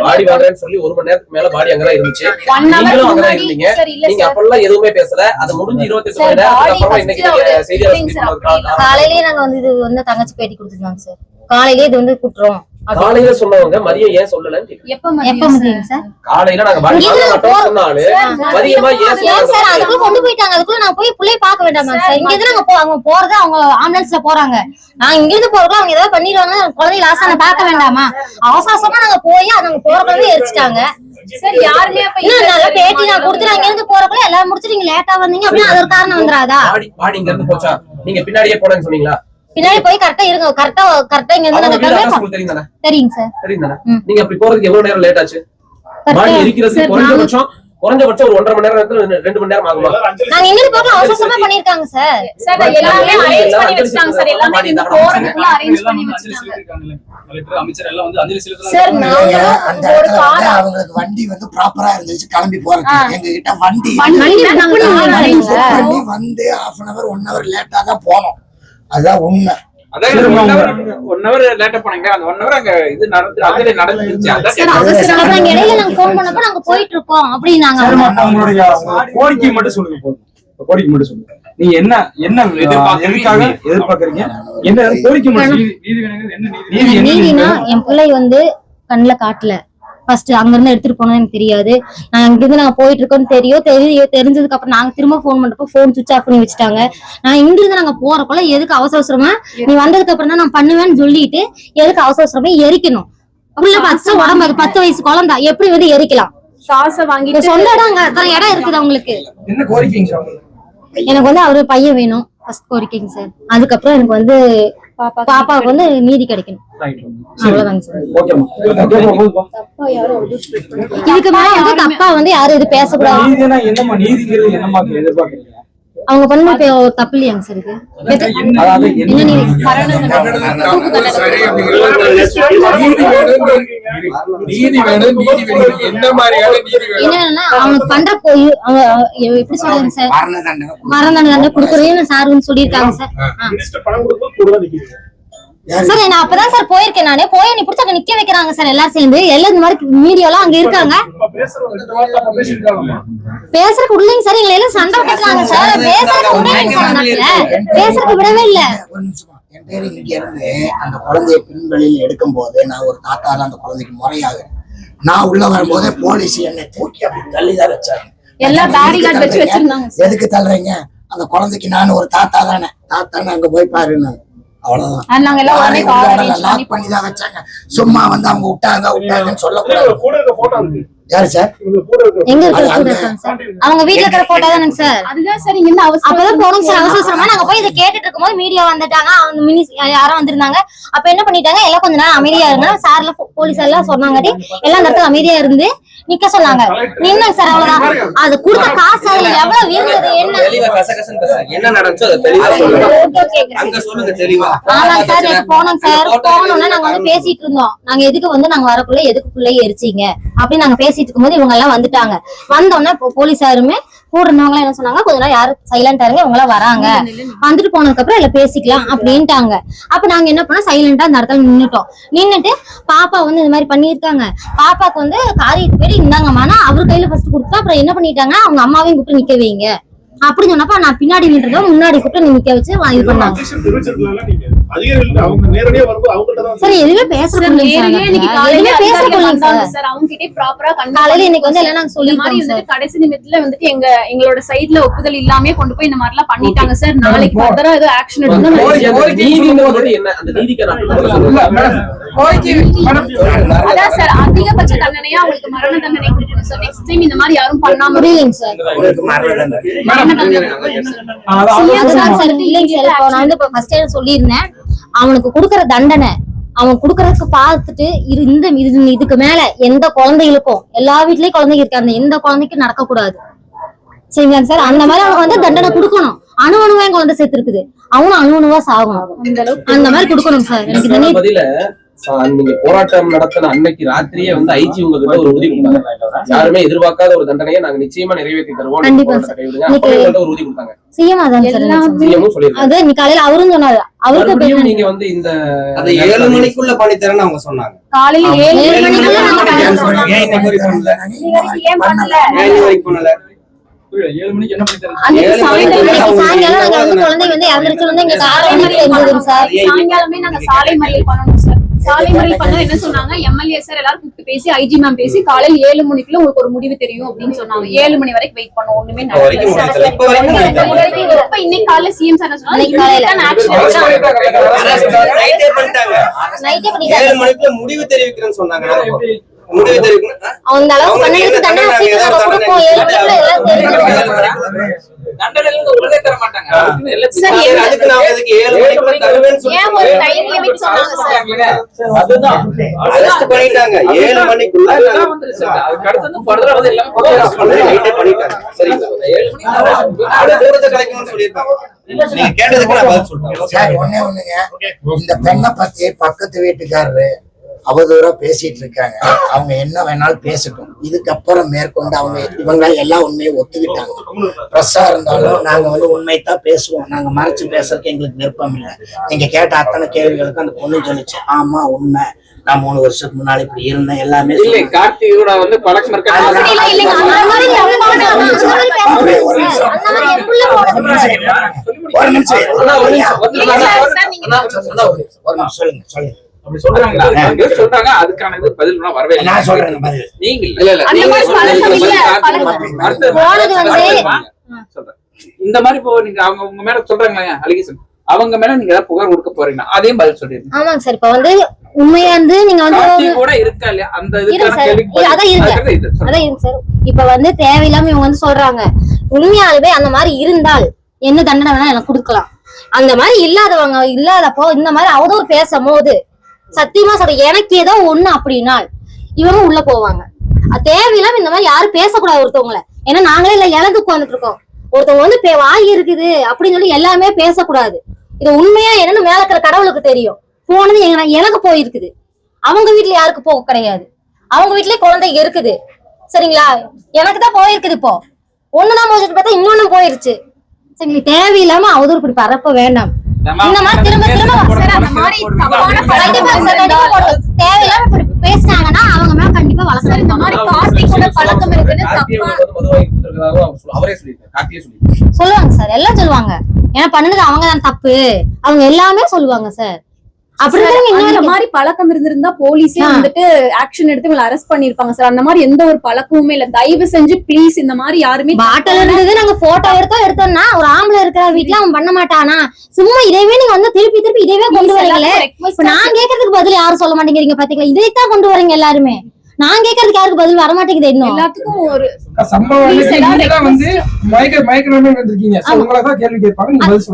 பாடி வாங்கன்னு சொல்லி 1 மணி நேரத்துக்கு மேல பாடி அங்கதான் இருந்துச்சு. நீங்களும் அங்கதான் இருந்தீங்க. நீங்க அப்பெல்லாம் எதுவுமே பேசல. அது முடிஞ்சு 28 மணி நேரத்துக்கு அப்புறமா இன்னைக்கு செய்தியாளர் காலையிலேயே நாங்க வந்து இது வந்து தங்கச்சி பேட்டி கொடுத்துருந்தாங்க சார். காலையிலேயே இது வந்து கூட்டுறோம் காலையில சொன்னவங்க மதியம் ஏன் சொல்லலன்னு கேக்குறேன். எப்ப எப்ப முடியுங்க சார்? காலையில நாங்க வாங்க மாட்டோம் சொன்னாலே மதியமா ஏன் ஏன் சொல்லல? சார் அதுக்குள்ள கொண்டு போயிட்டாங்க, அதுக்குள்ள நான் போய் பிள்ளைய பார்க்க வேண்டாமா சார்? இங்க இருந்து அவங்க போறது, அவங்க ஆம்புலன்ஸ்ல போறாங்க, நான் இங்க இருந்து போறோம், அவங்க ஏதாவது பண்ணிடுவாங்க, குழந்தை லாஸ்டா நான் பார்க்க வேண்டாமா? அவசரமா நாங்க போய் அவங்க போறதுல எரிச்சிட்டாங்க. சரி யாருமே அப்ப இன்னும் நல்லா பேட்டி நான் கொடுத்து நான் இங்க இருந்து போறக்குள்ள எல்லாம் முடிச்சு நீங்க லேட்டா வந்தீங்க அப்படின்னா அது ஒரு காரணம் வந்துடாதா? பாடி இங்க இருந்து போச்சா? நீங்க பின்னாடியே போனேன்னு சொன்னீங்களா? பின்னாடி போய் கரெக்டா இருங்க, கரெக்டா இங்க இருந்து அவங்க வீடு நாங்க அட்ரஸ் தெரியும் தானே? தெரியுங்க சார். தெரியும் தானே? ம். நீங்க அப்படி போறதுக்கு எவ்வளவு நேரம் லேட் ஆச்சு? பாடி எரிக்கிறதுக்கு குறைஞ்சபட்சம் ஒரு 1.5 மணி நேரத்துல 2 மணி நேரம் ஆகுமா? நாங்க எங்க போறோம் அவசரமா பண்ணிருக்காங்க சார். சார் எல்லாமே அரேஞ்ச் பண்ணி வச்சிட்டாங்க சார். எல்லாமே நீங்க போறதுக்குள்ள அரேஞ்ச் பண்ணி வச்சிட்டாங்க. கலெக்டர் அமைச்சர் எல்லாம் வந்து அஞ்சலி செலுத்துறாங்க. சார் நாங்க அந்த ஒரு இடத்துல கார் வந்து அவங்களுக்கு வண்டி வந்து ப்ராப்பரா இருந்துச்சு கிளம்பி போறதுக்கு. எங்க கிட்ட வண்டி பண்ணி வந்து 1/2 1 hour லேட்டா தான் போனோம். அதான் உண்மை. அதான் 1 hour லேட்டா போனீங்க. அந்த 1 hour அங்க இது நடந்துருச்சு. சார் அவசரம் அப்புறம் இடையில நாங்க போன் பண்ணப்ப நாங்க போயிட்டு இருக்கோம் அப்படின்னாங்க. உங்களுடைய கோரிக்கை மட்டும் சொல்லுங்க போதும். கோரிக்கை மட்டும் சொல்லுங்க. நீங்க என்ன எதுக்காக எதிர்பார்க்கறீங்க? என்ன கோரிக்கை மட்டும் நீதி வேணுங்க. என்ன நீதினா என் பிள்ளை வந்து கண்ணுல காட்டல. ஃபர்ஸ்ட் அங்க இருந்து எடுத்துட்டு போனது எனக்கு தெரியாது. நான் இங்கிருந்து நாங்க போயிட்டு இருக்கோம்னு தெரிஞ்சதுக்கு அப்புறம் நாங்க திரும்ப போன் பண்றப்ப போன் சுவிட்ச் ஆஃப் பண்ணி வச்சுட்டாங்க. நான் இங்கிருந்து நாங்க போறக்குள்ள எதுக்கு அவசரமா நீ வந்ததுக்கு அப்புறம் தான் நான் பண்ணுவேன்னு சொல்லிட்டு எதுக்கு அவசரமா எரிக்கணும்? உள்ள பச்சை உடம்பு, அது 10 வயசு குழந்தை எப்படி வந்து எரிக்கலாம்? காசை வாங்கிட்டு சொந்த இடம் அதான் இடம் இருக்குது அவங்களுக்கு. என்ன கோரிக்கைங்க சார் உங்களுக்கு? எனக்கு வந்து அவரு பையன் வேணும் ஃபர்ஸ்ட் கோரிக்கைங்க சார். அதுக்கப்புறம் எனக்கு வந்து பாப்பாவுக்கு வந்து நீதி கிடைக்கணும். அவ்வளவுதாங்க சார். இதுக்கு மேல வந்து தப்பா வந்து யாரும் இது பேசக்கூடாது. நீதினா என்னமா? நீதிங்கிறது என்னமா எதிர்பார்க்கறீங்க? அவங்க பண்ண இப்ப ஒரு தப்பு இல்லையாங்க சார் இது? அதாவது என்ன நீதி? சரி நீதி வேணும். என்ன மாதிரியான நீதி வேணும்? என்னன்னா அவனுக்கு பண்ற போய் அவங்க எப்படி சொல்றாங்க சார், மரண தண்டனை கொடுக்குறேன்னு சார் வந்து சொல்லியிருக்காங்க சார். பணம் கொடுத்து கூட நிக்கிறீங்க. சார் நான் அப்பதான் சார் போயிருக்கேன். நானே போய் நீ பிடிச்ச நிக்க வைக்கிறாங்க சார் எல்லாரும் சேர்ந்து. எல்லாம் இந்த மாதிரி மீடியாலாம் அங்க இருக்காங்க. பேசுறதுக்கு உள்ளீங்க சார், எங்களை எல்லாம் சண்டை போட்டுறாங்க சார். பேசுறதுக்கு விடவே சார், பேசுறதுக்கு விடவே இல்ல. ஒரு நிமிஷமா, என் பேரு இங்க இருந்து அந்த குழந்தைய பின்வெளியில எடுக்கும் போது நான் ஒரு தாத்தா தான் அந்த குழந்தைக்கு முறையாக நான் உள்ள வரும்போதே போலீஸ் என்னை தூக்கி அப்படி தள்ளிதான் வச்சாங்க. எல்லா பேரிகார்ட் வச்சு வச்சிருந்தாங்க. எதுக்கு தள்ளுறீங்க? அந்த குழந்தைக்கு நான் ஒரு தாத்தா தானே, தாத்தான்னு அங்க போய் பாருன்னு. அவ்வளவுதான். நாங்க எல்லாம் உடனே கார் அரேஞ்ச் பண்ணி லாக் பண்ணி தான் வச்சாங்க. சும்மா வந்து அவங்க விட்டாங்கன்னு சொல்லக்கூடாது. கூட இருக்க போட்டோ இருக்கு. யாரு சார்? எங்க இருக்காங்க சார்? அவங்க வீட்டுல இருக்கிற போட்டோ தானுங்க சார். அதுதான் சார் இங்க இருந்து அப்பதான் போனோம் சார் அவசரமா. நாங்க போய் இதை கேட்டுட்டு இருக்கும்போது மீடியா வந்துட்டாங்க, அவங்க மினி யாரும் வந்திருந்தாங்க. அப்ப என்ன பண்ணிட்டாங்க, எல்லாம் கொஞ்ச நேரம் அமைதியா இருந்தா சார்ல போலீஸ் எல்லாம் சொன்னாங்கடி எல்லாம் அந்த இடத்துல அமைதியா இருந்து நிக்க சொன்னாங்க. நின்னாங்க சார், அவ்வளவுதான். அது கொடுத்த காசு அதுல எவ்வளவு இருந்தது என்ன தெளிவா கசகசன்னு பேசுங்க. என்ன நடந்துச்சோ அதை தெளிவா சொல்லுங்க. அங்க சொல்லுங்க தெளிவா. ஆமா சார், நேத்து போனோம் சார். போனோம்னா நாங்க வந்து பேசிட்டு இருந்தோம். நாங்க எதுக்கு வந்து நாங்க வரக்குள்ள எதுக்கு பிள்ளைய எரிச்சீங்க அப்படின்னு நாங்க பேசிட்டு இருக்கும்போது இவங்க எல்லாம் வந்துட்டாங்க. வந்தோடனே போலீஸாருமே கூட இருந்தவங்க என்ன சொன்னாங்க, கொஞ்ச நேரம் யாரும் சைலண்டா இருங்க, இவங்க எல்லாம் வராங்க, வந்துட்டு போனதுக்கு அப்புறம் எல்லாம் பேசிக்கலாம் அப்படின்ட்டாங்க. அப்ப நாங்க என்ன பண்ணோம், சைலண்டா அந்த இடத்துல நின்னுட்டு பாப்பா வந்து இந்த மாதிரி பண்ணிருக்காங்க. பாப்பாக்கு வந்து காரியத்துக்கு பேரு இருந்தாங்கம்மா, அவரு கையில ஃபர்ஸ்ட் கொடுத்தா அப்புறம் என்ன பண்ணிட்டாங்க, அவங்க அம்மாவையும் கூப்பிட்டு நிக்க வைங்க அப்படின்னு சொன்னப்ப நான் பின்னாடி நின்றத முன்னாடி கூப்பிட்டு நிக்க வச்சு இது பண்ணாங்க. சார் எதுவுமே பேசுறேன் சார். அவங்க கிட்டே ப்ராப்பரா காலையில இன்னைக்கு வந்து எல்லாம் நாங்க மாதிரி சொல்லிருக்கோம் சார். கடைசி நிமிடத்துல வந்துட்டு எங்களோட சைடுல ஒப்புதல் இல்லாம கொண்டு போய் இந்த மாதிரி எல்லாம் பண்ணிட்டாங்க சார். நாளைக்கு ஃபர்தரா ஏதோ ஆக்ஷன் எடுக்கணும். நீதிங்கிறது என்ன? அந்த நீதிக்கு அதான் சார் அதிகபட்ச தண்டனையா அவங்களுக்கு மரண தண்டனை கொடுக்கணும் சார். நெக்ஸ்ட் டைம் இந்த மாதிரி யாரும் பண்ணாம புரியலைங்க சார். சொல்லியிருந்தேன் அவனுக்கு குடுக்கற தண்டனை அவன் குடுக்கறதுக்கு பார்த்துட்டு இதுக்கு மேல எந்த குழந்தைகளுக்கும், எல்லா வீட்லயும் குழந்தைங்க இருக்கு, அந்த எந்த குழந்தைக்கும் நடக்க கூடாது. சரிங்களா சார்? அந்த மாதிரி அவனுக்கு வந்து தண்டனை கொடுக்கணும். அணுவணுவா என் குழந்தை சேர்த்து இருக்குது, அவனும் அணுவணுவா சாகணும். அந்த மாதிரி கொடுக்கணும் சார். எனக்கு பதில நீங்க போராட்டம் நடத்தின அன்னைக்கு ராத்திரியே வந்து ஐஜி உங்ககிட்ட ஒரு உறுதி கொடுத்தாங்க. யாருமே எதிர்பார்க்காத ஒரு தண்டனையை நாங்க நிச்சயமா நிறைவேற்றி தருவோம், ஒரு உறுதி கொடுத்தாங்க. சிஎம் அதான் சார். அது நீ காலையில அவரும் சொன்னாரு. அவருக்கு நீங்க வந்து இந்த 7 மணிக்குள்ள பண்ணி தரேன்னு அவங்க சொன்னாங்க. காலையில 7 மணிக்குள்ள ஏன் பண்ணல? 7 மணிக்கு என்ன பண்ணி தரீங்க? சாயங்காலம் நாங்க வந்து குழந்தை வந்து இறந்துருச்சு வந்து எங்களுக்கு 6 மணிக்கு இருந்ததுங்க சார். சாயங்காலமே நாங்க சாலை மறியல் பண்ணணும் சார். சாலை மறியல் பண்ண என்ன சொன்னாங்க, எம்எல்ஏ சார் எல்லாரும் கூப்பிட்டு பேசி ஐஜி மேம் பேசி காலையில 7 மணிக்குள்ள உங்களுக்கு ஒரு முடிவு தெரியும் அப்படின்னு சொன்னாங்க. 7 மணி வரைக்கும் வெயிட் பண்ணோம், ஒண்ணுமே நடக்கல. இப்ப இன்னைக்கு காலையில சிஎம் சார் ஏழு மணிக்குள்ள முடிவு தெரிவிக்கிறேன்னு சொன்னாங்க. முடிவு தெரிவிக்கணும் அந்த அளவுக்கு பண்ணதுக்கு தண்டனை சீக்கிரம் கொடுப்போம். 7 மணிக்குள்ள எல்லாம் தெரியும். தண்டனையில உள்ளே தர மாட்டாங்க. அதுக்கு நான் அதுக்கு 7 மணிக்குள்ள தருவேன்னு சொல்லி ஏன் ஒரு டைம் லிமிட் சொன்னாங்க சார்? அதுதான் அரெஸ்ட் பண்ணிட்டாங்க. 7 மணிக்குள்ள அதுதான் வந்துருச்சு சார். அதுக்கு அடுத்து வந்து further வந்து எல்லாமே ரைட்டே பண்ணிட்டாங்க. சரிங்களா? 7 மணிக்கு அது தூரத்தை கிடைக்கும்னு சொல்லியிருக்காங்க. நீங்க கேட்டதுக்கு நான் பதில் சொல்றேன். சார் ஒண்ணுங்க, இந்த பெண்ணை பத்தி பக்கத்து வீட்டுக்காரரு அவதூறா பேசிட்டு இருக்காங்க. அவங்க என்ன வேணாலும் பேசட்டும். இதுக்கப்புறம் மேற்கொண்டு அவங்க இவங்க எல்லா உண்மையும் ஒத்துக்கிட்டாங்க. ப்ரெஸ்ஸா இருந்தாலும் நாங்க வந்து உண்மைத்தான் பேசுவோம். நாங்க மறைச்சு பேசுறதுக்கு எங்களுக்கு விருப்பம் இல்லை. நீங்க கேட்ட அத்தனை கேள்விகளுக்கு அந்த பொண்ணு சொல்லிச்சு, ஆமா உண்மை, நான் 3 வருஷத்துக்கு முன்னாடி இப்படி இருந்தேன் எல்லாமே. இல்லை கார்த்திகோட வந்து பழக்கம் இருக்க ஒரு நிமிஷம் சொல்லுங்க. அப்படி சொல்றாங்க. அதுக்கான இது பதில் வரவே இல்லை. நான் சொல்றேன் பதில். நீங்க இல்ல சொல்றேன். இந்த மாதிரி இப்போ நீங்க அவங்க உங்க மேல சொல்றாங்களே அலிகேஷன், அவங்க மேல நீங்க ஏதாவது புகார் கொடுக்க போறீங்கன்னா அதையும் பதில் சொல்லிருங்க. ஆமாங்க சார். இப்ப வந்து உண்மையா இருந்து நீங்க வந்து கூட இருக்கா இல்லையா அந்த அதான் இருக்கு சார். இப்ப வந்து தேவையில்லாம இவங்க வந்து சொல்றாங்க, உண்மையாலுமே அந்த மாதிரி இருந்தால் என்ன தண்டனை வேணா எனக்கு கொடுக்கலாம். அந்த மாதிரி இல்லாதப்போ இந்த மாதிரி அவதூறு பேசும் போது சத்தியமா சொல்றேன், எனக்கு ஏதோ ஒண்ணு அப்படின்னா இவங்க உள்ள போவாங்க. தேவையில்லாம இந்த மாதிரி யாரும் பேசக்கூடாது ஒருத்தவங்களை. ஏன்னா நாங்களே இல்ல இழந்து உட்காந்துட்டு இருக்கோம். ஒருத்தவங்க வந்து வாய் இருக்குது அப்படின்னு சொல்லி எல்லாமே பேசக்கூடாது. இது உண்மையா என்னன்னு மேல இருக்கிற கடவுளுக்கு தெரியும். போனது எனக்கு போயிருக்குது, அவங்க வீட்டுல யாருக்கு போக கிடையாது. அவங்க வீட்லயே குழந்தை இருக்குது. சரிங்களா? எனக்கு தான் போயிருக்குது. இப்போ ஒண்ணுதான் போச்சுட்டு பார்த்தா இன்னொன்னு போயிருச்சு. சரிங்களா? தேவையில்லாம அவதூறு இப்படி பரப்ப வேண்டாம். இந்த மாதிரி திரும்ப தேவையில்லாம இப்படி பேசினாங்கன்னா அவங்க மேல கண்டிப்பா வளர்ச்சி. இந்த மாதிரி கார்த்திகோட பழக்கம் இருக்குன்னு சொல்லுவாங்க சார். எல்லாம் சொல்லுவாங்க. ஏன்னா பண்ணது அவங்க தான் தப்பு, அவங்க எல்லாமே சொல்லுவாங்க சார். இந்த மாதிரி பழக்கம் இருந்திருந்தா போலீஸே வந்துட்டு ஆக்ஷன் எடுத்து இவங்களை அரெஸ்ட் பண்ணிருப்பாங்க சார். அந்த மாதிரி எந்த ஒரு பழக்கமுமே இல்ல. தயவு செஞ்சு ப்ளீஸ் இந்த மாதிரி யாருமே பாட்டில் இருந்தது நாங்க போட்டோ எடுத்தோம்னா ஒரு ஆம்பளை இருக்கிற வீட்டுல அவன் பண்ண மாட்டானா? சும்மா இதேவே நீங்க வந்து திருப்பி இதேவே கொண்டு வரீங்களே. நான் கேட்கறதுக்கு பதில் யாரும் சொல்ல மாட்டேங்கிறீங்க. பாத்தீங்களா? இதைத்தான் கொண்டு வரீங்க எல்லாருமே. நான் கேட்கறதுக்கு யாருக்கு பதில் வர மாட்டேங்குது. இன்னும் எல்லாத்துக்கும் ஒரு சம்பவம் வந்து மயக்கமே வந்திருக்கீங்க. உங்களதான் கேள்வி கேட்பாங்க, நீங்க பதில்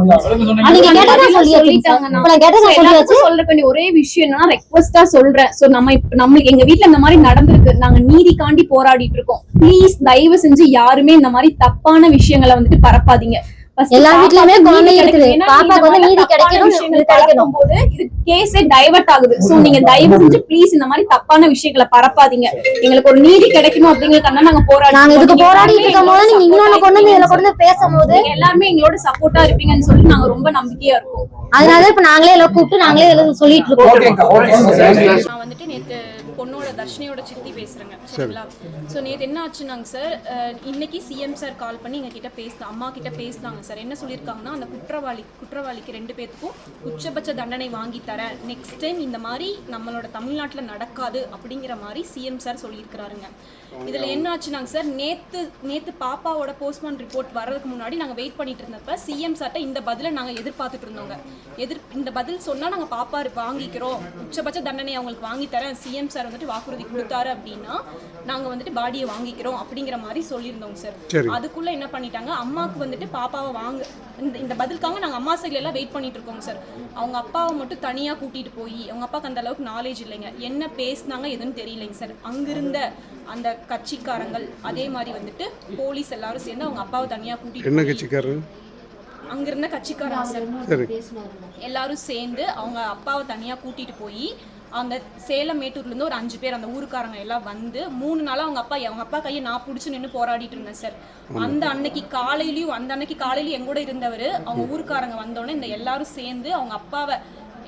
சொல்ல வேண்டிய ஒரே விஷயம் என்னன்னா ரெக்வெஸ்டா சொல்றேன். சோ நம்ம எங்க வீட்டுல இந்த மாதிரி நடந்திருக்கு. நாங்க நீதிக்காண்டி போராடிட்டு இருக்கோம். ப்ளீஸ் தயவு செஞ்சு யாருமே இந்த மாதிரி தப்பான விஷயங்களை வந்துட்டு பரப்பாதீங்க. எல்லா வீட்லயுமே குழந்தை இருக்குது. பாப்பாக்கு வந்து நீதி கிடைக்கணும் போது இது கேஸே டைவர்ட் ஆகுது. சோ நீங்க தயவு செஞ்சு ப்ளீஸ் இந்த மாதிரி தப்பான விஷயங்களை பரப்பாதீங்க. எங்களுக்கு ஒரு நீதி கிடைக்கணும் அப்படிங்கறதுக்காக நாங்க போராடிட்டு இருக்கும் போது நீங்க இன்னொன்னு கொண்டு இதுல கொண்டு பேசும்போது எல்லாருமே எங்களோட சப்போர்ட்டா இருப்பீங்கன்னு சொல்லி நாங்க ரொம்ப நம்பிக்கையா இருக்கோம். அதனால இப்ப நாங்களே எல்லாம் கூப்பிட்டு நாங்களே எல்லாம் சொல்லிட்டு இருக்கோம். நான் வந்துட்டு நேத்து பொண்ணோட தர்ஷினியோட சித்தி பேசுறேங்க. சரிங்களா? ஸோ நேற்று என்ன ஆச்சுனாங்க சார், இன்னைக்கு சிஎம் சார் கால் பண்ணி எங்ககிட்ட அம்மா கிட்ட பேசினாங்க சார். என்ன சொல்லியிருக்காங்கன்னா, அந்த குற்றவாளிக்கு 2 பேருக்கும் உச்சபட்ச தண்டனை வாங்கி தரேன், நெக்ஸ்ட் டைம் இந்த மாதிரி நம்மளோட தமிழ்நாட்டில் நடக்காது அப்படிங்கிற மாதிரி சிஎம் சார் சொல்லியிருக்கிறாருங்க. இதில் என்ன ஆச்சுனாங்க சார், நேற்று பாப்பாவோட போஸ்ட்மார்ட்டம் ரிப்போர்ட் வர்றதுக்கு முன்னாடி நாங்கள் வெயிட் பண்ணிட்டு இருந்தப்ப சிஎம் சார்ட்ட இந்த பதிலை நாங்கள் எதிர்பார்த்துட்டு இருந்தோங்க. இந்த பதில் சொன்னால் நாங்கள் பாப்பா வாங்கிக்கிறோம், உச்சபட்ச தண்டனை அவங்களுக்கு வாங்கி தரேன், சிஎம் சார் வந்துட்டு வாக்குறுதி கொடுத்தாரு அப்படின்னா நாங்க வந்துட்டு பாடியை வாங்கிக்கிறோம் அப்படிங்கிற மாதிரி சொல்லியிருந்தோங்க சார். அதுக்குள்ள என்ன பண்ணிட்டாங்க, அம்மாவுக்கு வந்துட்டு பாப்பாவை இந்த பதிலுக்காக நாங்க அம்மா சைட்ல எல்லாம் வெயிட் பண்ணிட்டு இருக்கோங்க சார். அவங்க அப்பாவை மட்டும் தனியா கூட்டிட்டு போய், அவங்க அப்பாவுக்கு அந்த அளவுக்கு நாலேஜ் இல்லைங்க, என்ன பேசினாங்க எதுன்னு தெரியலைங்க சார். அங்கிருந்த அந்த கட்சிக்காரங்கள் அதே மாதிரி வந்துட்டு போலீஸ் எல்லாரும் சேர்ந்து அவங்க அப்பாவை தனியா கூட்டிட்டு, அங்கிருந்த கட்சிக்காரங்க சார் எல்லாரும் சேர்ந்து அவங்க அப்பாவை தனியா கூட்டிட்டு போய் அந்த சேலம் மேட்டூர்ல இருந்து ஒரு 5 பேர் அந்த ஊருக்காரங்க எல்லாம் வந்து 3 நாளா அவங்க அப்பா கையை நான் பிடிச்சு நின்று போராடிட்டு இருந்தேன் சார். அந்த அன்னைக்கு காலையிலயும் எங்கூட இருந்தவர் அவங்க ஊருக்காரங்க வந்தோடனே இந்த எல்லாரும் சேர்ந்து அவங்க அப்பாவை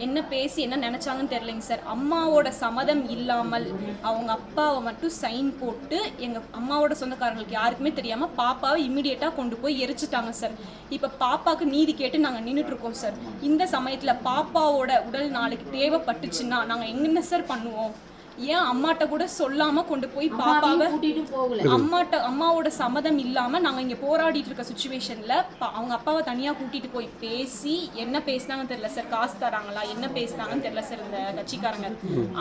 என்ன பேசி என்ன நினைச்சாங்கன்னு தெரியலைங்க சார். அம்மாவோட சம்மதம் இல்லாமல் அவங்க அப்பாவை மட்டும் சைன் போட்டு எங்க அம்மாவோட சொந்தக்காரங்களுக்கு யாருக்குமே தெரியாம பாப்பாவை இம்மிடியேட்டா கொண்டு போய் எரிச்சிட்டாங்க சார். இப்ப பாப்பாக்கு நீதி கேட்டு நாங்க நின்றுட்டு இருக்கோம் சார். இந்த சமயத்துல பாப்பாவோட உடல் நாளைக்கு தேவைப்பட்டுச்சுன்னா நாங்க என்ன சார் பண்ணுவோம்? ஏன் அம்மாட்ட கூட சொல்லாம கொண்டு போய் பாப்பாவை அம்மாவோட சம்மதம் இல்லாம நாங்க இங்க போராடிட்டு இருக்க சுச்சுவேஷன்ல அவங்க அப்பாவை தனியா கூட்டிட்டு போய் பேசி என்ன பேசினாங்கன்னு தெரியல சார். காசு தராங்களா என்ன பேசினாங்கன்னு தெரியல சார். இந்த கட்சிக்காரங்க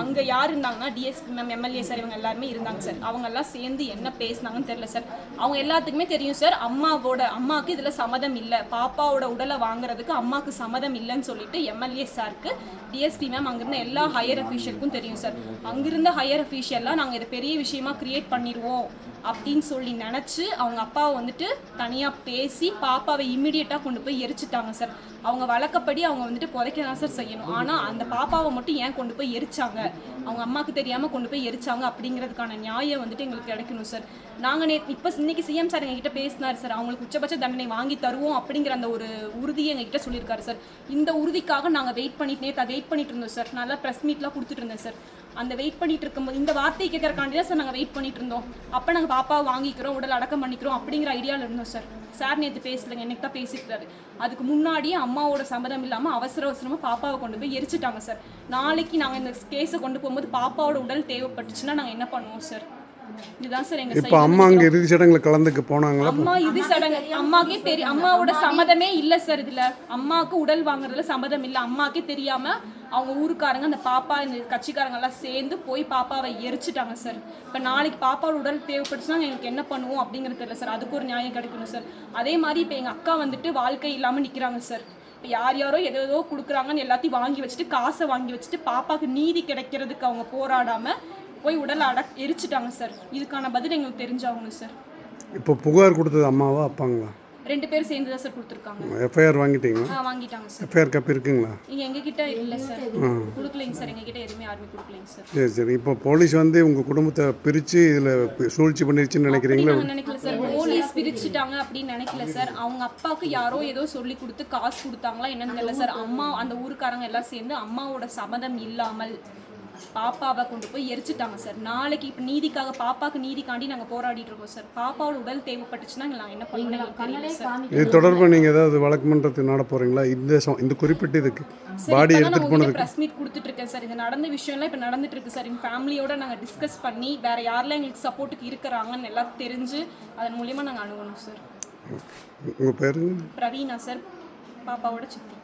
அங்க யார் இருந்தாங்கன்னா டிஎஸ்பி மேம், எம்எல்ஏ சார், இவங்க எல்லாருமே இருந்தாங்க சார். அவங்க எல்லாம் சேர்ந்து என்ன பேசினாங்கன்னு தெரியல சார். அவங்க எல்லாத்துக்குமே தெரியும் சார் அம்மாவுக்கு இதுல சம்மதம் இல்ல, பாப்பாவோட உடலை வாங்குறதுக்கு அம்மாவுக்கு சம்மதம் இல்லைன்னு சொல்லிட்டு எம்எல்ஏ சாருக்கு, டிஎஸ்பி மேம், அங்கிருந்த எல்லா ஹையர் அஃபீஷியலுக்கும் தெரியும் சார். அங்கிருந்த ஹையர் அஃபீஷியல்லாம் நாங்கள் இதை பெரிய விஷயமா கிரியேட் பண்ணிடுவோம் அப்படின்னு சொல்லி நினச்சி அவங்க அப்பாவை வந்துட்டு தனியாக பேசி பாப்பாவை இம்மிடியேட்டாக கொண்டு போய் எரிச்சிட்டாங்க சார். அவங்க வழக்கப்படி அவங்க வந்துட்டு புதைக்க தான் சார் செய்யணும். ஆனால் அந்த பாப்பாவை மட்டும் ஏன் கொண்டு போய் எரிச்சாங்க, அவங்க அம்மாவுக்கு தெரியாமல் கொண்டு போய் எரிச்சாங்க அப்படிங்கிறதுக்கான நியாயம் வந்துட்டு எங்களுக்கு கிடைக்கணும் சார். நாங்கள் இன்னைக்கு சிஎம் சார் எங்ககிட்ட பேசினார் சார். அவங்களுக்கு உச்சபட்ச தண்டனை வாங்கி தருவோம் அப்படிங்கிற அந்த ஒரு உறுதியை எங்ககிட்ட சொல்லியிருக்காரு சார். இந்த உறுதிக்காக நாங்கள் வெயிட் பண்ணிட்டு இருந்தோம் சார். நல்லா ப்ரெஸ் மீட்லாம் கொடுத்துட்டு இருந்தேன் சார். அந்த வெயிட் பண்ணிட்டு இருக்கும்போது இந்த வார்த்தையை கேட்கறக்காண்டி தான் சார் நாங்கள் வெயிட் பண்ணிட்டு இருந்தோம். அப்போ நாங்கள் பாப்பாவை வாங்கிக்கிறோம், உடல் அடக்கம் பண்ணிக்கிறோம் அப்படிங்கிற ஐடியாவில் இருந்தோம் சார். சார் நேற்று பேசலைங்க, எனக்கு தான் பேசியிருக்காரு. அதுக்கு முன்னாடியே அம்மாவோட சம்மதம் இல்லாமல் அவசரமாக பாப்பாவை கொண்டு போய் எரிச்சிட்டாங்க சார். நாளைக்கு நாங்கள் இந்த கேஸை கொண்டு போகும்போது பாப்பாவோட உடல் தேவைப்பட்டுச்சுன்னா நாங்கள் என்ன பண்ணுவோம் சார்? இதுதான் சார் எங்க இப்ப அம்மா அங்க இறுதி சடங்குல கலந்துக்க போனாங்களா? அம்மா இறுதி சடங்கு அம்மாக்கே தெரியும், அம்மாவோட சம்மதமே இல்ல சார். இதுல அம்மாவுக்கு உடல் வாங்குறதுல சம்மதம் இல்ல. அம்மாக்கே தெரியாம அவங்க ஊருக்காரங்க அந்த பாப்பா இந்த கட்சிக்காரங்க எல்லாம் சேர்ந்து போய் பாப்பாவை எரிச்சிட்டாங்க சார். இப்ப நாளைக்கு பாப்பாவோட உடல் தேவைப்பட்டுச்சுன்னா எங்களுக்கு என்ன பண்ணுவோம் அப்படிங்கிறது தெரியல சார். அதுக்கு ஒரு நியாயம் கிடைக்கணும் சார். அதே மாதிரி இப்ப எங்க அக்கா வந்துட்டு வாழ்க்கை இல்லாம நிக்கிறாங்க சார். இப்போ யாரோ ஏதோ கொடுக்குறாங்கன்னு எல்லாத்தையும் வாங்கி வச்சுட்டு, காசை வாங்கி வச்சுட்டு பாப்பாவுக்கு நீதி கிடைக்கிறதுக்கு அவங்க போராடாம போய் உடலை எரிச்சிட்டாங்க சார். இதுக்கான பதில் எங்களுக்கு தெரிஞ்சாகணும் சார். இப்போ புகார் கொடுத்தது அம்மாவா அப்பாங்களா? 2 பேர் சேர்ந்து தான் சார் கொடுத்துருக்காங்க. எஃப்ஐஆர் வாங்கிட்டீங்களா? வாங்கிட்டாங்க சார். எஃப்ஐஆர் காப்பி இருக்குங்களா? எங்ககிட்ட இல்லை சார், கொடுக்கலைங்க சார். எங்ககிட்ட எதுவுமே யாருமே கொடுக்கலைங்க சார். சரி. இப்போ போலீஸ் வந்து உங்கள் குடும்பத்தை பிரித்து இதில் சூழ்ச்சி பண்ணிருச்சுன்னு நினைக்கிறீங்களா? நினைக்கல சார். போலீஸ் பிரிச்சுட்டாங்க அப்படின்னு நினைக்கல சார். அவங்க அப்பாவுக்கு யாரோ ஏதோ சொல்லி கொடுத்து காசு கொடுத்தாங்களா என்னன்னு தெரியல சார். அம்மா அந்த ஊருக்காரங்க எல்லாம் சேர்ந்து அம்மாவோட சம்மதம் இல்லாமல் பாப்பாவை கொண்டு போய் எரிச்சிட்டாங்க சார். நாளைக்கு இப்போ நீதிக்காக பாப்பாவுக்கு நீதிக்காண்டி நாங்கள் போராடிட்டு இருக்கோம் சார். பாப்பாவோட உடல் தேவைப்பட்டுச்சுன்னா நான் என்ன பண்ணுவேன்? இது தொடர்பு நீங்கள் ஏதாவது வழக்கு மன்றத்துக்கு நாட போகிறீங்களா? இந்த குறிப்பிட்ட இதுக்கு பாடி எடுத்துகிட்டு போனதுக்கு ப்ரெஸ் மீட் கொடுத்துட்டு இருக்கேன் சார். இது நடந்த விஷயம்லாம் இப்போ நடந்துட்டு இருக்கு சார். எங்கள் ஃபேமிலியோட நாங்கள் டிஸ்கஸ் பண்ணி வேற யாரெல்லாம் எங்களுக்கு சப்போர்ட்டுக்கு இருக்கிறாங்கன்னு எல்லாம் தெரிஞ்சு அதன் மூலியமாக நாங்கள் அணுகணும் சார். உங்கள் பேருங்க? பிரவீனா சார், பாப்பாவோட சித்தி.